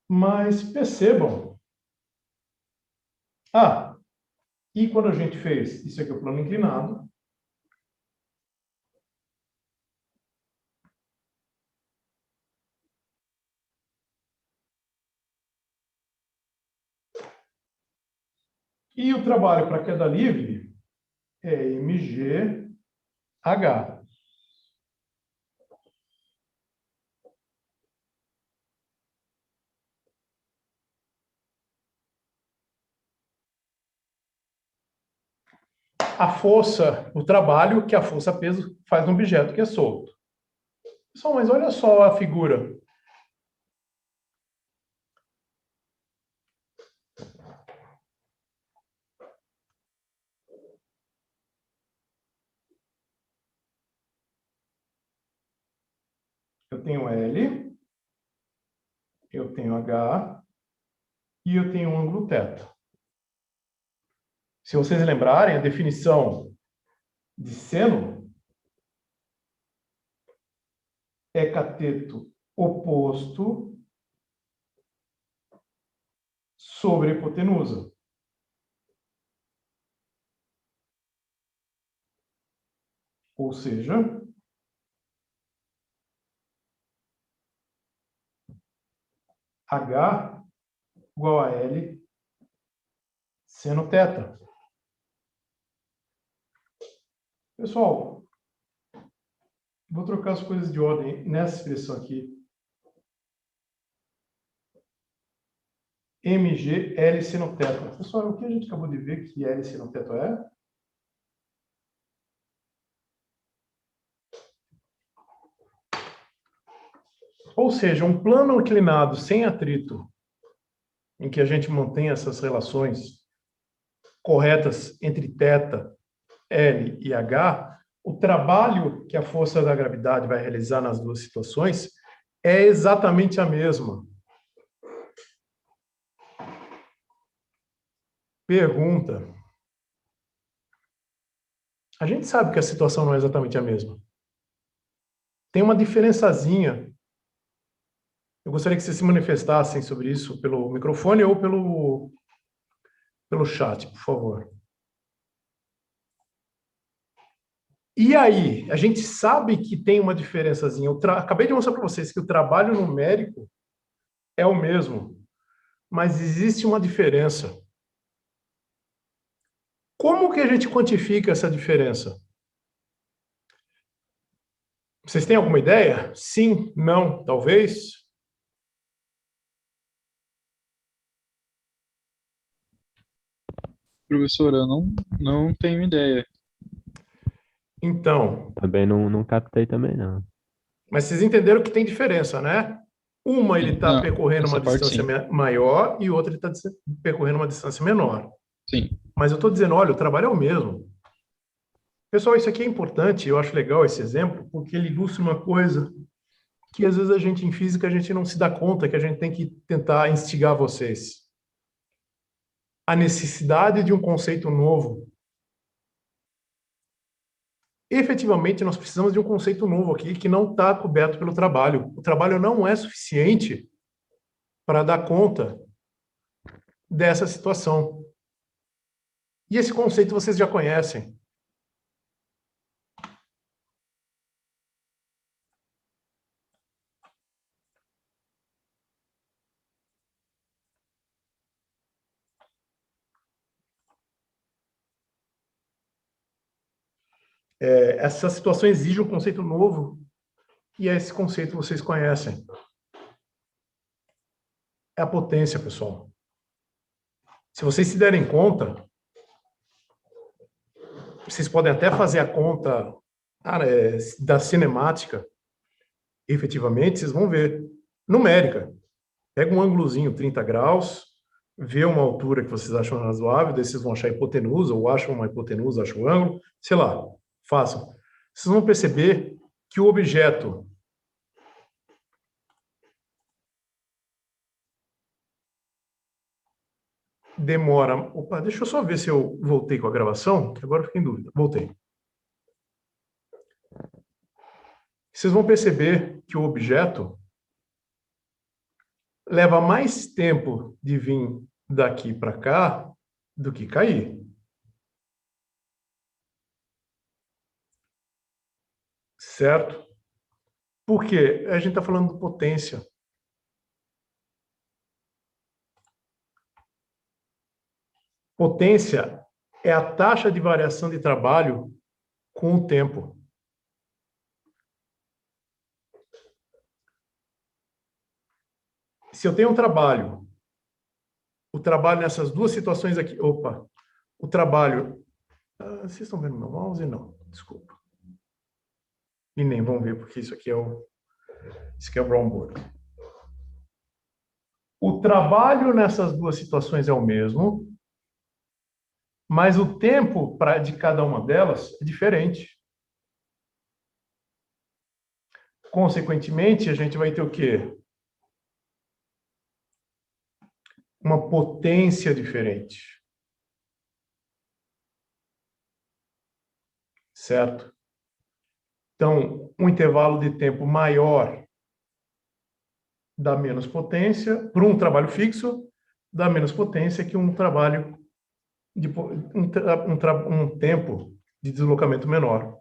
Mas percebam. E quando a gente fez, isso aqui é o plano inclinado. E o trabalho para queda livre é mgh. A força, o trabalho que a força-peso faz no objeto que é solto. Pessoal, mas olha só a figura. Eu tenho L, eu tenho H e eu tenho um ângulo θ. Se vocês lembrarem, a definição de seno é cateto oposto sobre hipotenusa. Ou seja, H igual a L seno θ. Pessoal, vou trocar as coisas de ordem nessa expressão aqui. mg L seno θ. Pessoal, o que a gente acabou de ver que L seno θ é? Ou seja, um plano inclinado sem atrito, em que a gente mantém essas relações corretas entre θ, L e H, o trabalho que a força da gravidade vai realizar nas duas situações é exatamente a mesma. Pergunta. A gente sabe que a situação não é exatamente a mesma. Tem uma diferençazinha. Eu gostaria que vocês se manifestassem sobre isso pelo microfone ou pelo chat, por favor. E aí, a gente sabe que tem uma diferençazinha. Eu acabei de mostrar para vocês que o trabalho numérico é o mesmo, mas existe uma diferença. Como que a gente quantifica essa diferença? Vocês têm alguma ideia? Sim, não, talvez? Professor, eu não tenho ideia. Então, Também não captei também, não. mas vocês entenderam que tem diferença, né? Uma ele está Não, percorrendo uma essa parte distância sim. maior e outra ele está percorrendo uma distância menor. Sim. Mas eu estou dizendo, olha, o trabalho é o mesmo. Pessoal, isso aqui é importante, eu acho legal esse exemplo, porque ele ilustra uma coisa que às vezes a gente em física a gente não se dá conta, que a gente tem que tentar instigar vocês. A necessidade de um conceito novo. Efetivamente, nós precisamos de um conceito novo aqui que não está coberto pelo trabalho. O trabalho não é suficiente para dar conta dessa situação. E esse conceito vocês já conhecem. Essa situação exige um conceito novo e esse conceito vocês conhecem. É a potência, pessoal. Se vocês se derem conta, vocês podem até fazer a conta da cinemática, efetivamente, vocês vão ver. Numérica. Pega um ângulozinho 30 graus, vê uma altura que vocês acham razoável, daí vocês vão achar a hipotenusa, ou acham uma hipotenusa, acham o ângulo, sei lá, façam. Vocês vão perceber que o objeto demora... Opa, deixa eu só ver se eu voltei com a gravação, que agora eu fiquei em dúvida. Voltei. Vocês vão perceber que o objeto leva mais tempo de vir daqui para cá do que cair. Certo? Por quê? A gente está falando de potência. Potência é a taxa de variação de trabalho com o tempo. Se eu tenho um trabalho, o trabalho nessas duas situações aqui, opa, o trabalho, vocês estão vendo meu mouse? Não, desculpa. E nem vão ver, porque isso aqui é o brown board. O trabalho nessas duas situações é o mesmo, mas o tempo de cada uma delas é diferente. Consequentemente, a gente vai ter o quê? Uma potência diferente. Certo? Então, um intervalo de tempo maior dá menos potência, para um trabalho fixo, dá menos potência que um trabalho de um tempo de deslocamento menor.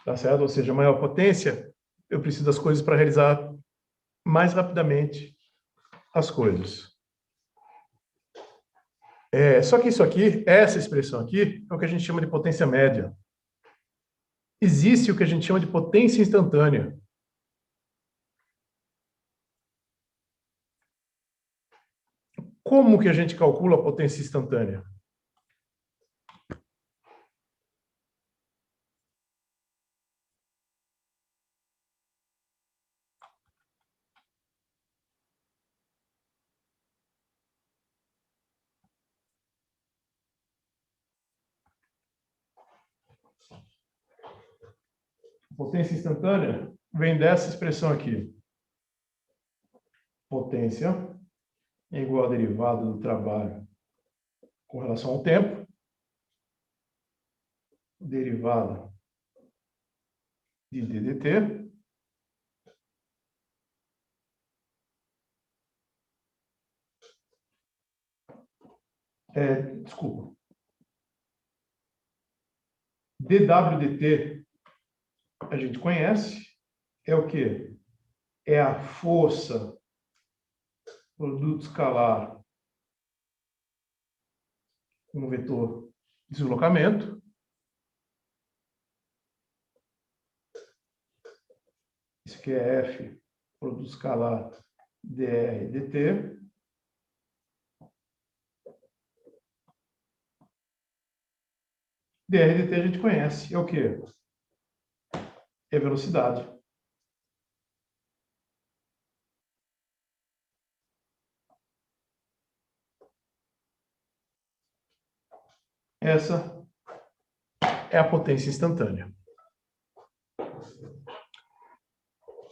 Tá certo? Ou seja, maior potência, eu preciso das coisas para realizar mais rapidamente as coisas. Só que isso aqui, essa expressão aqui, é o que a gente chama de potência média. Existe o que a gente chama de potência instantânea. Como que a gente calcula a potência instantânea? Potência instantânea vem dessa expressão aqui. Potência é igual a derivada do trabalho com relação ao tempo, derivada de ddt, desculpa, dwdt a gente conhece, é o quê? É a força, produto escalar com o vetor deslocamento. Isso aqui é F, produto escalar dr dt. dRdt a gente conhece. É o quê? É velocidade. Essa é a potência instantânea.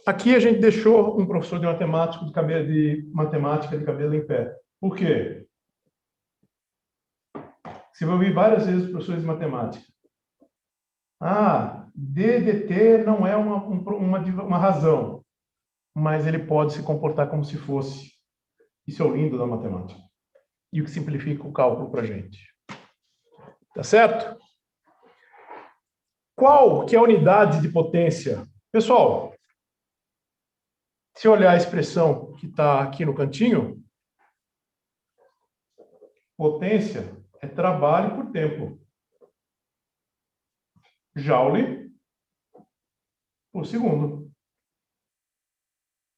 Aqui a gente deixou um professor de matemática de cabelo em pé. Por quê? Você vai ouvir várias vezes professores de matemática. Ah, DDT não é uma razão, mas ele pode se comportar como se fosse. Isso é o lindo da matemática. E o que simplifica o cálculo para a gente. Tá certo? Qual que é a unidade de potência? Pessoal, se olhar a expressão que está aqui no cantinho, potência é trabalho por tempo. Joule por segundo.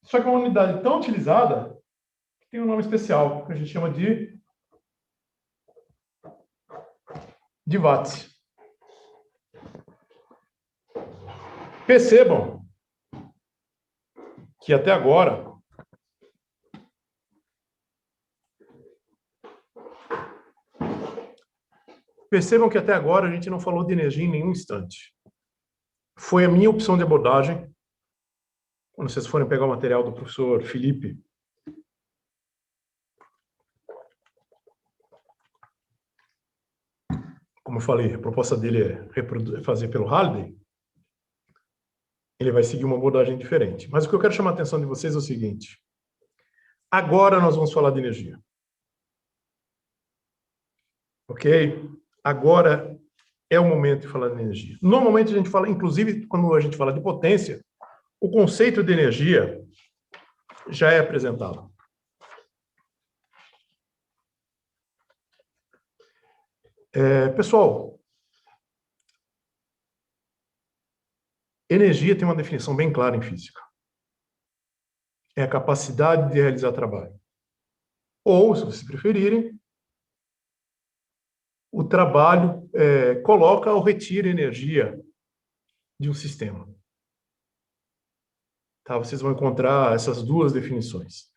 Só que é uma unidade tão utilizada que tem um nome especial, que a gente chama de watts. Percebam que até agora a gente não falou de energia em nenhum instante. Foi a minha opção de abordagem. Quando vocês forem pegar o material do professor Felipe, como eu falei, a proposta dele é fazer pelo Halliday. Ele vai seguir uma abordagem diferente. Mas o que eu quero chamar a atenção de vocês é o seguinte. Agora nós vamos falar de energia. Ok? Agora é o momento de falar de energia. Normalmente a gente fala, inclusive quando a gente fala de potência, o conceito de energia já é apresentado. Pessoal, energia tem uma definição bem clara em física. É a capacidade de realizar trabalho. Ou, se vocês preferirem, o trabalho coloca ou retira energia de um sistema. Tá? Vocês vão encontrar essas duas definições.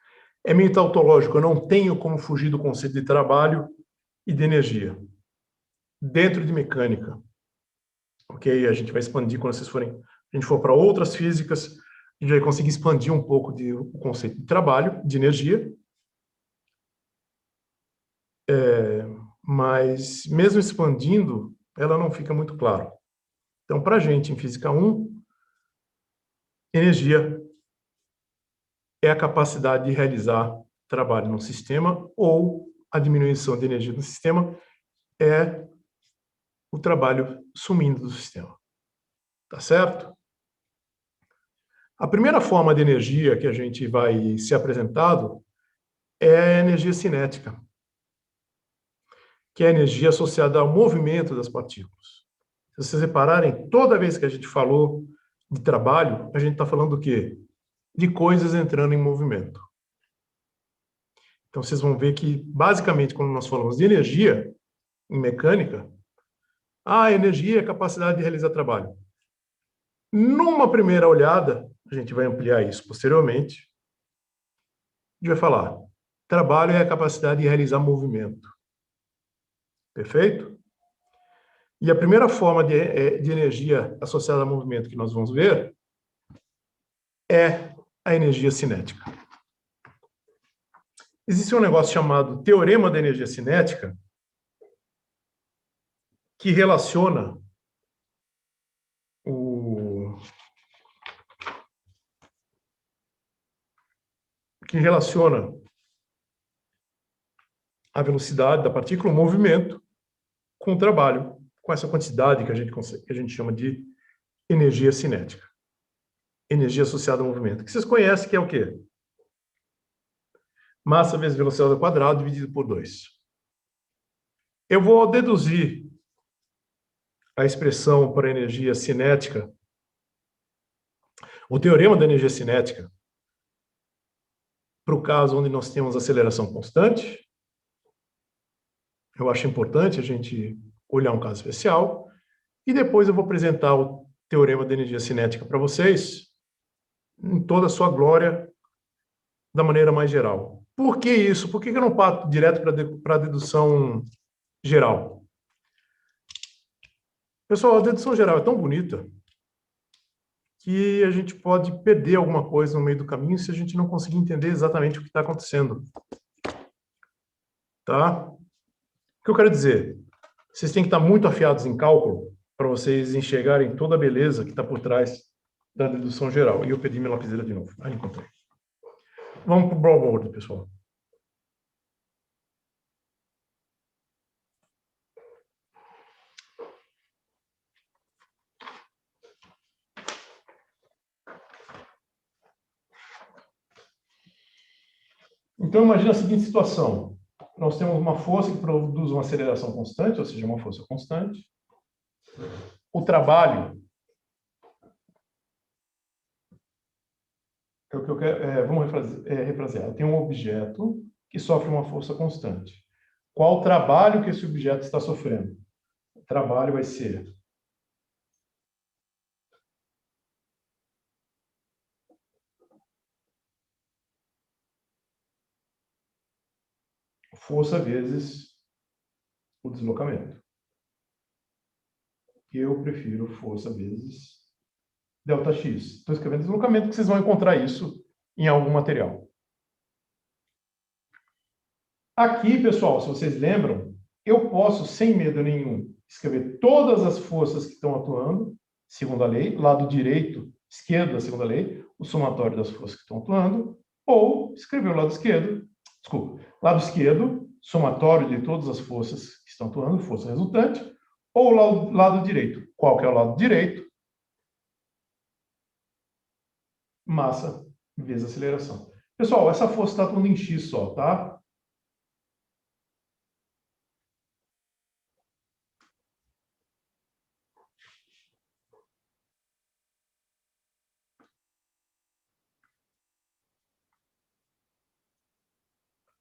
É meio tautológico, eu não tenho como fugir do conceito de trabalho e de energia. Dentro de mecânica. Ok? A gente vai expandir quando a gente for para outras físicas, a gente vai conseguir expandir um pouco o conceito de trabalho, de energia. Mas, mesmo expandindo, ela não fica muito clara. Então, para a gente, em Física 1, energia é a capacidade de realizar trabalho no sistema, ou a diminuição de energia do sistema é o trabalho sumindo do sistema. Tá certo? A primeira forma de energia que a gente vai ser apresentado é a energia cinética, que é a energia associada ao movimento das partículas. Se vocês repararem, toda vez que a gente falou de trabalho, a gente está falando do quê? De coisas entrando em movimento. Então, vocês vão ver que, basicamente, quando nós falamos de energia, em mecânica, a energia é a capacidade de realizar trabalho. Numa primeira olhada, a gente vai ampliar isso posteriormente, a gente vai falar, trabalho é a capacidade de realizar movimento. Perfeito? E a primeira forma de energia associada a movimento que nós vamos ver é a energia cinética. Existe um negócio chamado teorema da energia cinética que relaciona a velocidade da partícula, o movimento, com o trabalho, com essa quantidade que a gente chama de energia cinética. Energia associada ao movimento. Que vocês conhecem, que é o quê? Massa vezes velocidade ao quadrado dividido por 2. Eu vou deduzir a expressão para energia cinética, o teorema da energia cinética, para o caso onde nós temos aceleração constante. Eu acho importante a gente olhar um caso especial. E depois eu vou apresentar o teorema da energia cinética para vocês, em toda a sua glória, da maneira mais geral. Por que isso? Por que eu não parto direto para a dedução geral? Pessoal, a dedução geral é tão bonita que a gente pode perder alguma coisa no meio do caminho se a gente não conseguir entender exatamente o que está acontecendo. Tá? O que eu quero dizer? Vocês têm que estar muito afiados em cálculo para vocês enxergarem toda a beleza que está por trás da dedução geral. E eu pedi minha lapiseira de novo. Aí encontrei. Vamos para o broadboard, pessoal. Então, imagina a seguinte situação. Nós temos uma força que produz uma aceleração constante, ou seja, uma força constante. O trabalho é o que eu quero. Vamos refrasear. Eu tenho um objeto que sofre uma força constante. Qual o trabalho que esse objeto está sofrendo? O trabalho vai ser força vezes o deslocamento. Eu prefiro força vezes ΔX. Estou escrevendo deslocamento, que vocês vão encontrar isso em algum material. Aqui, pessoal, se vocês lembram, eu posso, sem medo nenhum, escrever todas as forças que estão atuando, segundo a lei, lado direito, esquerdo da segunda lei, o somatório das forças que estão atuando, ou escrever o lado esquerdo, lado esquerdo, somatório de todas as forças que estão atuando, força resultante, ou o lado direito. Qual que é o lado direito? Massa vezes aceleração. Pessoal, essa força está atuando em X só, tá?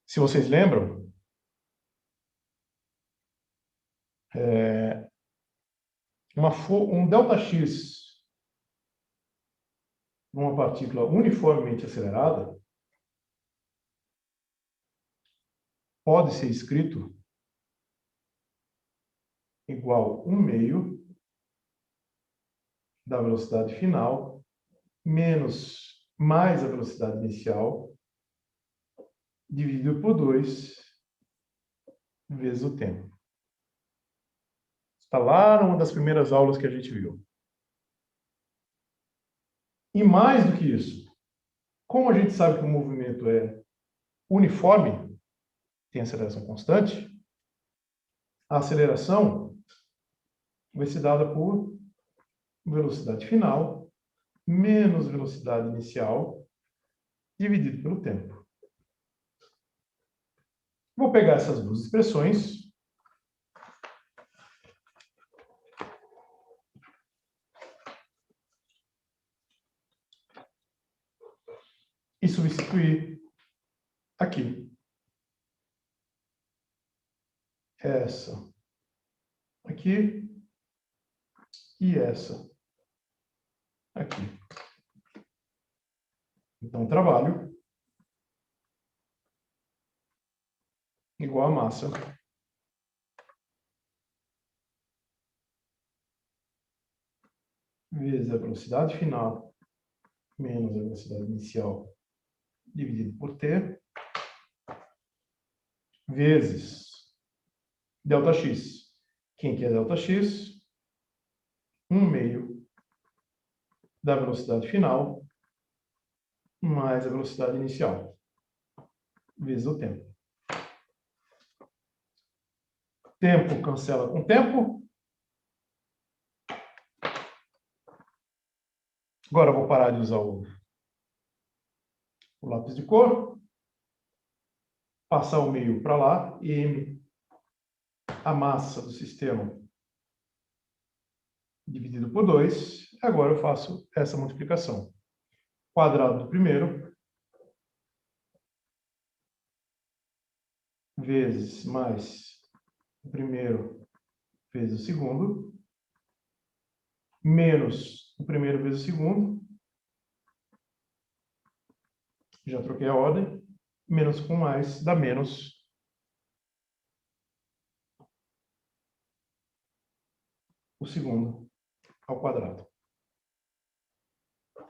Se vocês lembram, um ΔX numa partícula uniformemente acelerada pode ser escrito igual 1/2 da velocidade final menos mais a velocidade inicial dividido por 2 vezes o tempo. Está lá numa das primeiras aulas que a gente viu. E mais do que isso, como a gente sabe que o movimento é uniforme, tem aceleração constante, a aceleração vai ser dada por velocidade final menos velocidade inicial dividido pelo tempo. Vou pegar essas duas expressões e substituir aqui. Essa aqui e essa aqui. Então, trabalho igual a massa vezes a velocidade final menos a velocidade inicial dividido por t vezes ΔX. Quem que é ΔX? 1/2 da velocidade final mais a velocidade inicial vezes o tempo. Tempo cancela com tempo. Agora eu vou parar de usar o lápis de cor. Passar o meio para lá. M, a massa do sistema dividido por 2. Agora eu faço essa multiplicação. Quadrado do primeiro vezes mais o primeiro vezes o segundo menos o primeiro vezes o segundo. Já troquei a ordem. Menos com mais dá menos o segundo ao quadrado.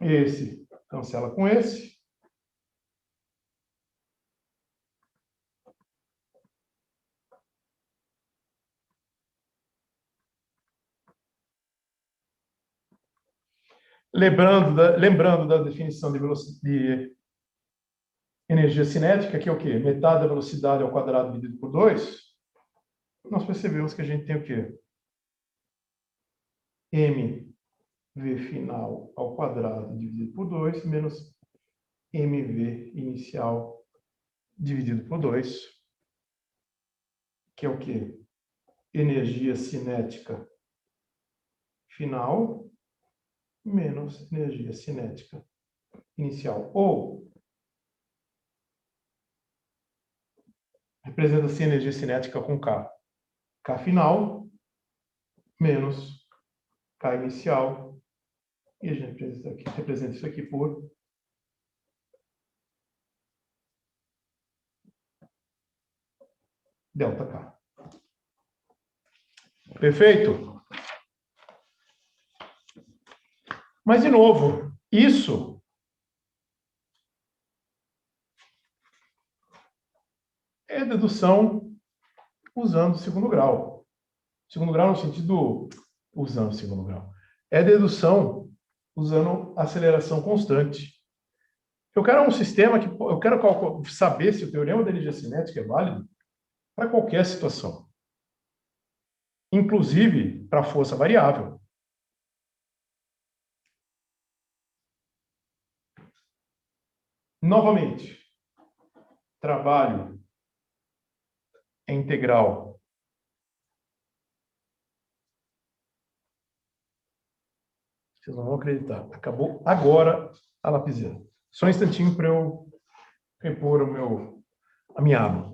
Esse cancela com esse. Lembrando da definição de energia cinética, que é o quê? Metade da velocidade ao quadrado dividido por 2, nós percebemos que a gente tem o quê? mv final ao quadrado dividido por 2 menos mv inicial dividido por 2, que é o quê? Energia cinética final menos energia cinética inicial. Ou, representa-se energia cinética com K. K final menos K inicial. E a gente representa isso aqui por delta K. Perfeito? Mas, de novo, isso é dedução usando o segundo grau. Segundo grau no sentido usando o segundo grau. É dedução usando aceleração constante. Eu quero um sistema que eu quero saber se o teorema da energia cinética é válido para qualquer situação, inclusive para força variável. Novamente, trabalho é integral Vocês não vão acreditar. Acabou agora a lapiseira. Só um instantinho para eu repor a minha aba.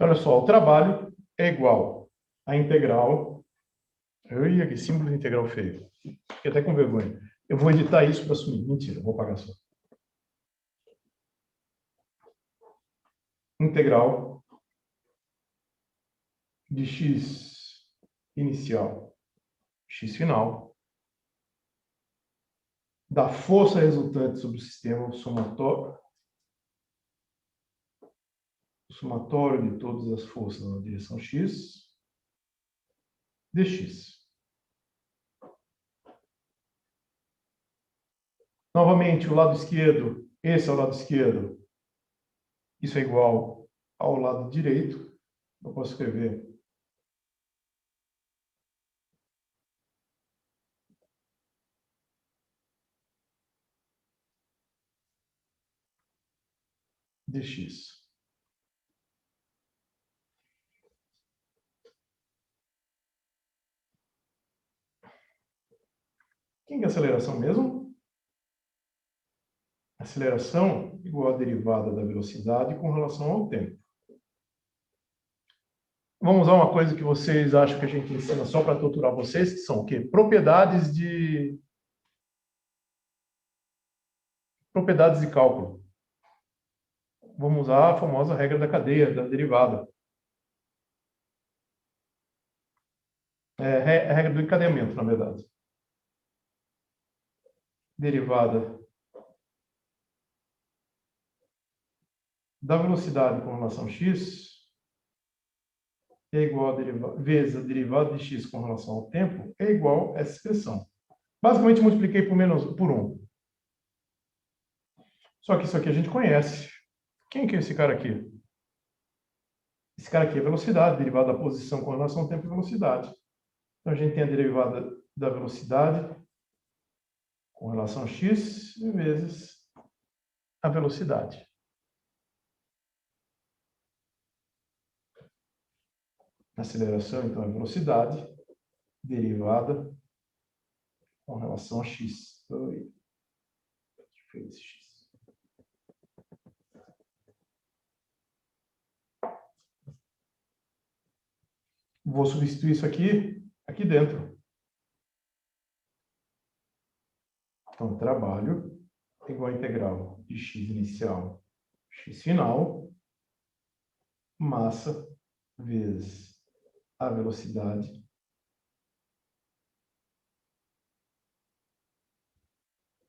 Então, olha só, o trabalho é igual à integral. Ai, que símbolo de integral feio. Fiquei até com vergonha. Eu vou editar isso para sumir. Mentira, vou apagar só. Integral de x inicial, x final, da força resultante sobre o sistema somatório de todas as forças na direção x, dx. Novamente, o lado esquerdo, esse é o lado esquerdo, isso é igual ao lado direito. Eu posso escrever dx. Quem que é a aceleração mesmo? Aceleração igual à derivada da velocidade com relação ao tempo. Vamos usar uma coisa que vocês acham que a gente ensina só para torturar vocês, que são o quê? Propriedades de cálculo. Vamos usar a famosa regra da cadeia, da derivada. É a regra do encadeamento, na verdade. Derivada da velocidade com relação a x é igual a vezes a derivada de x com relação ao tempo é igual a essa expressão. Basicamente, multipliquei por 1. Só que isso aqui a gente conhece. Quem que é esse cara aqui? Esse cara aqui é velocidade, derivada da posição com relação ao tempo e velocidade. Então, a gente tem a derivada da velocidade com relação a x vezes a velocidade. Aceleração, então, é velocidade derivada com relação a x. Oi. Que fez x? Vou substituir isso aqui dentro. Então, trabalho igual a integral de x inicial, x final, massa vezes a velocidade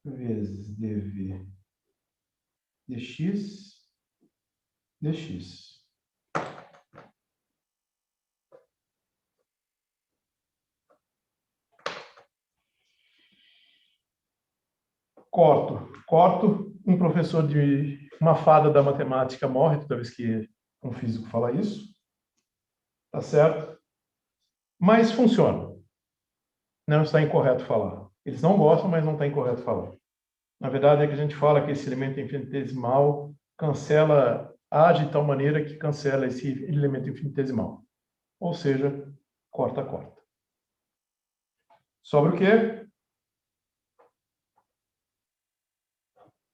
vezes dv dx dx. Corto. Um professor de uma fada da matemática morre toda vez que um físico fala isso. Tá certo? Mas funciona. Não está incorreto falar. Eles não gostam, mas não está incorreto falar. Na verdade, é que a gente fala que esse elemento infinitesimal age de tal maneira que cancela esse elemento infinitesimal. Ou seja, corta. Sobra o quê?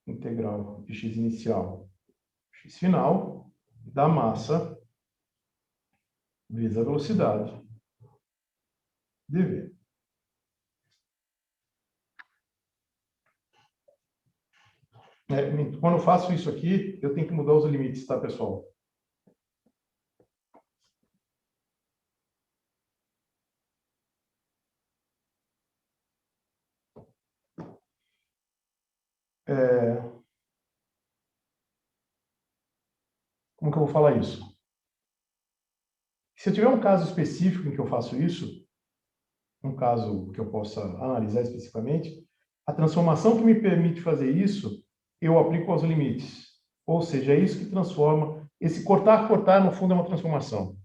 Integral de x inicial, x final, da massa vezes a velocidade dv. Quando eu faço isso aqui, eu tenho que mudar os limites, tá, pessoal? Como que eu vou falar isso? Se eu tiver um caso específico em que eu faço isso, um caso que eu possa analisar especificamente, a transformação que me permite fazer isso, eu aplico aos limites. Ou seja, é isso que transforma. Esse cortar, no fundo, é uma transformação.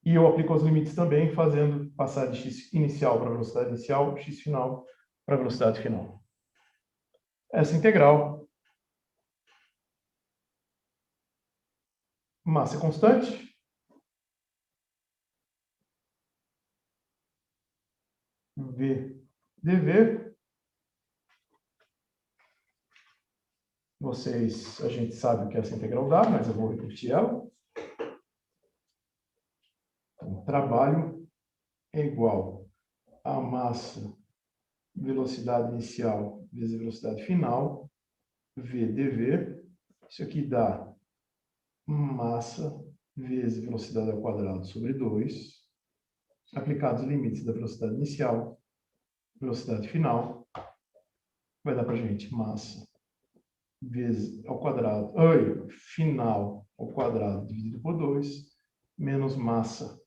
E eu aplico aos limites também, fazendo passar de x inicial para a velocidade inicial, x final para a velocidade final. Essa integral, massa constante, v dv. A gente sabe o que essa integral dá, mas eu vou repetir ela. Então, trabalho é igual a massa, velocidade inicial vezes velocidade final, v dv. Isso aqui dá massa vezes velocidade ao quadrado sobre 2, aplicados os limites da velocidade inicial, velocidade final, vai dar para a gente massa vezes ao quadrado, final ao quadrado dividido por 2, menos massa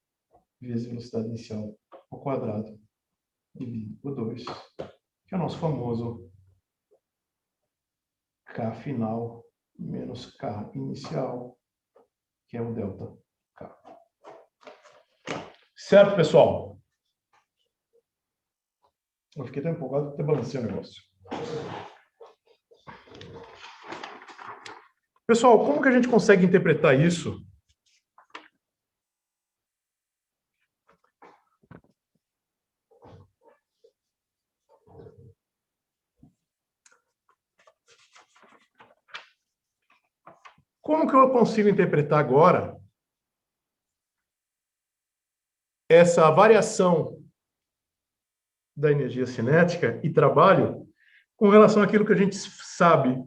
vezes velocidade inicial ao quadrado dividido por 2, que é o nosso famoso K final menos K inicial, que é o delta K. Certo, pessoal? Eu fiquei tão empolgado que até balancei o negócio. Pessoal, como que a gente consegue interpretar isso? Como que eu consigo interpretar agora essa variação da energia cinética e trabalho com relação àquilo que a gente sabe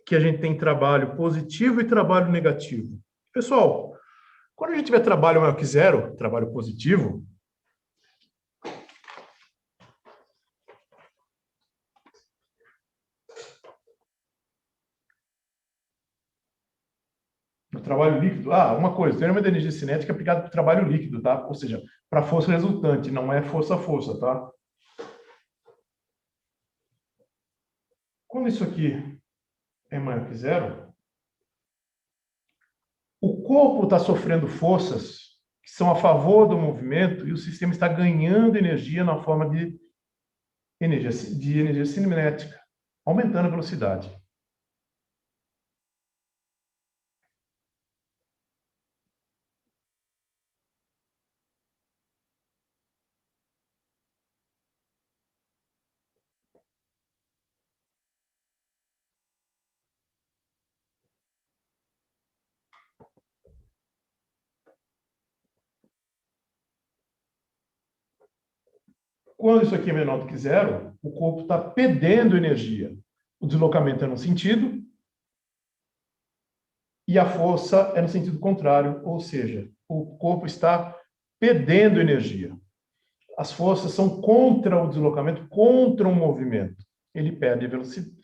que a gente tem trabalho positivo e trabalho negativo? Pessoal, quando a gente tiver trabalho maior que zero, trabalho positivo, trabalho líquido. Uma coisa, o teorema da energia cinética é aplicado para o trabalho líquido, tá? Ou seja, para a força resultante, não é força a força, tá? Quando isso aqui é maior que zero, o corpo está sofrendo forças que são a favor do movimento e o sistema está ganhando energia na forma de energia cinética, aumentando a velocidade. Quando isso aqui é menor do que zero, o corpo está perdendo energia. O deslocamento é no sentido e a força é no sentido contrário, ou seja, o corpo está perdendo energia. As forças são contra o deslocamento, contra o movimento. Ele perde velocidade,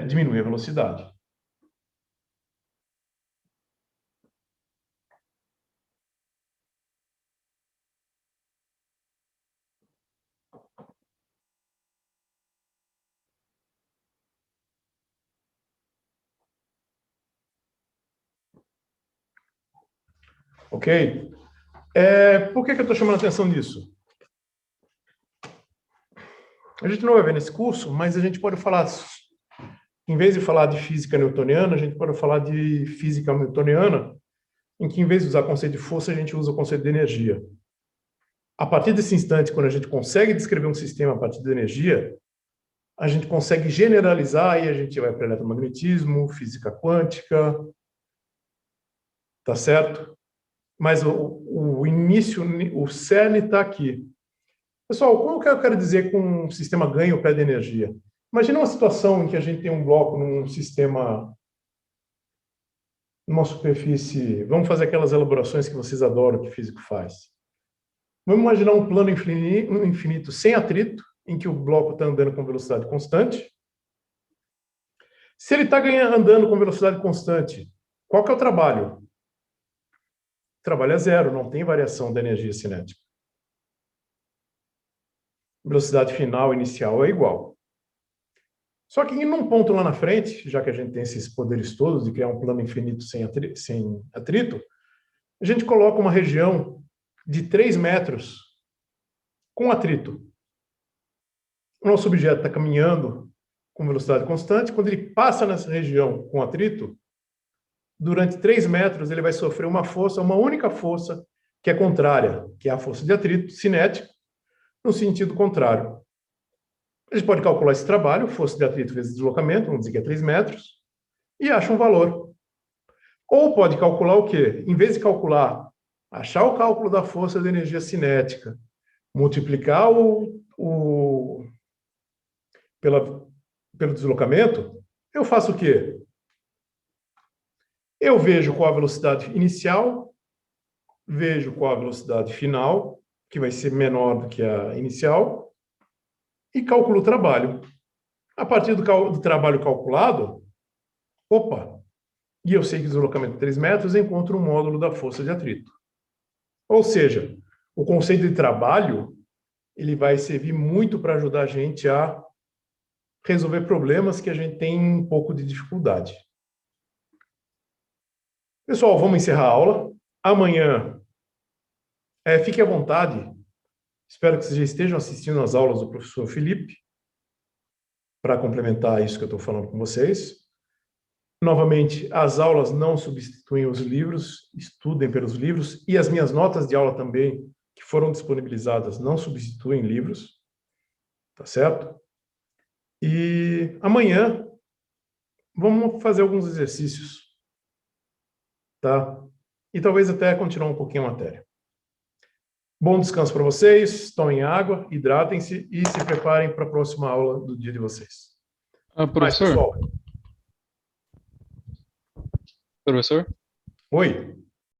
diminui a velocidade. Ok? Por que eu estou chamando a atenção nisso? A gente não vai ver nesse curso, mas a gente pode falar, em vez de falar de física newtoniana, a gente pode falar de física newtoniana, em que em vez de usar conceito de força, a gente usa o conceito de energia. A partir desse instante, quando a gente consegue descrever um sistema a partir de energia, a gente consegue generalizar e a gente vai para eletromagnetismo, física quântica, tá certo? Mas o início, o cerne está aqui. Pessoal, como que eu quero dizer com um sistema ganho ou perde energia? Imagina uma situação em que a gente tem um bloco num sistema, numa superfície. Vamos fazer aquelas elaborações que vocês adoram que físico faz. Vamos imaginar um plano infinito sem atrito, em que o bloco está andando com velocidade constante. Se ele está andando com velocidade constante, qual que é o trabalho? O trabalho é zero, não tem variação da energia cinética. Velocidade final inicial é igual. Só que em um ponto lá na frente, já que a gente tem esses poderes todos de criar um plano infinito sem atrito, a gente coloca uma região de 3 metros com atrito. O nosso objeto está caminhando com velocidade constante. Quando ele passa nessa região com atrito, durante 3 metros ele vai sofrer uma força, uma única força, que é contrária, que é a força de atrito cinética, no sentido contrário. A gente pode calcular esse trabalho, força de atrito vezes deslocamento, vamos dizer que é 3 metros, e acha um valor. Ou pode calcular o quê? Em vez de calcular, achar o cálculo da força de energia cinética, multiplicar pelo deslocamento, eu faço o quê? Eu vejo qual a velocidade inicial, vejo qual a velocidade final, que vai ser menor do que a inicial, e calculo o trabalho. A partir do trabalho calculado, e eu sei que o deslocamento é 3 metros, eu encontro um módulo da força de atrito. Ou seja, o conceito de trabalho, ele vai servir muito para ajudar a gente a resolver problemas que a gente tem um pouco de dificuldade. Pessoal, vamos encerrar a aula. Amanhã, fique à vontade. Espero que vocês já estejam assistindo às aulas do professor Felipe, para complementar isso que eu estou falando com vocês. Novamente, as aulas não substituem os livros, estudem pelos livros, e as minhas notas de aula também, que foram disponibilizadas, não substituem livros, tá certo? E amanhã, vamos fazer alguns exercícios, tá? E talvez até continuar um pouquinho a matéria. Bom descanso para vocês, tomem água, hidratem-se e se preparem para a próxima aula do dia de vocês. Professor? Pessoal. Professor? Oi.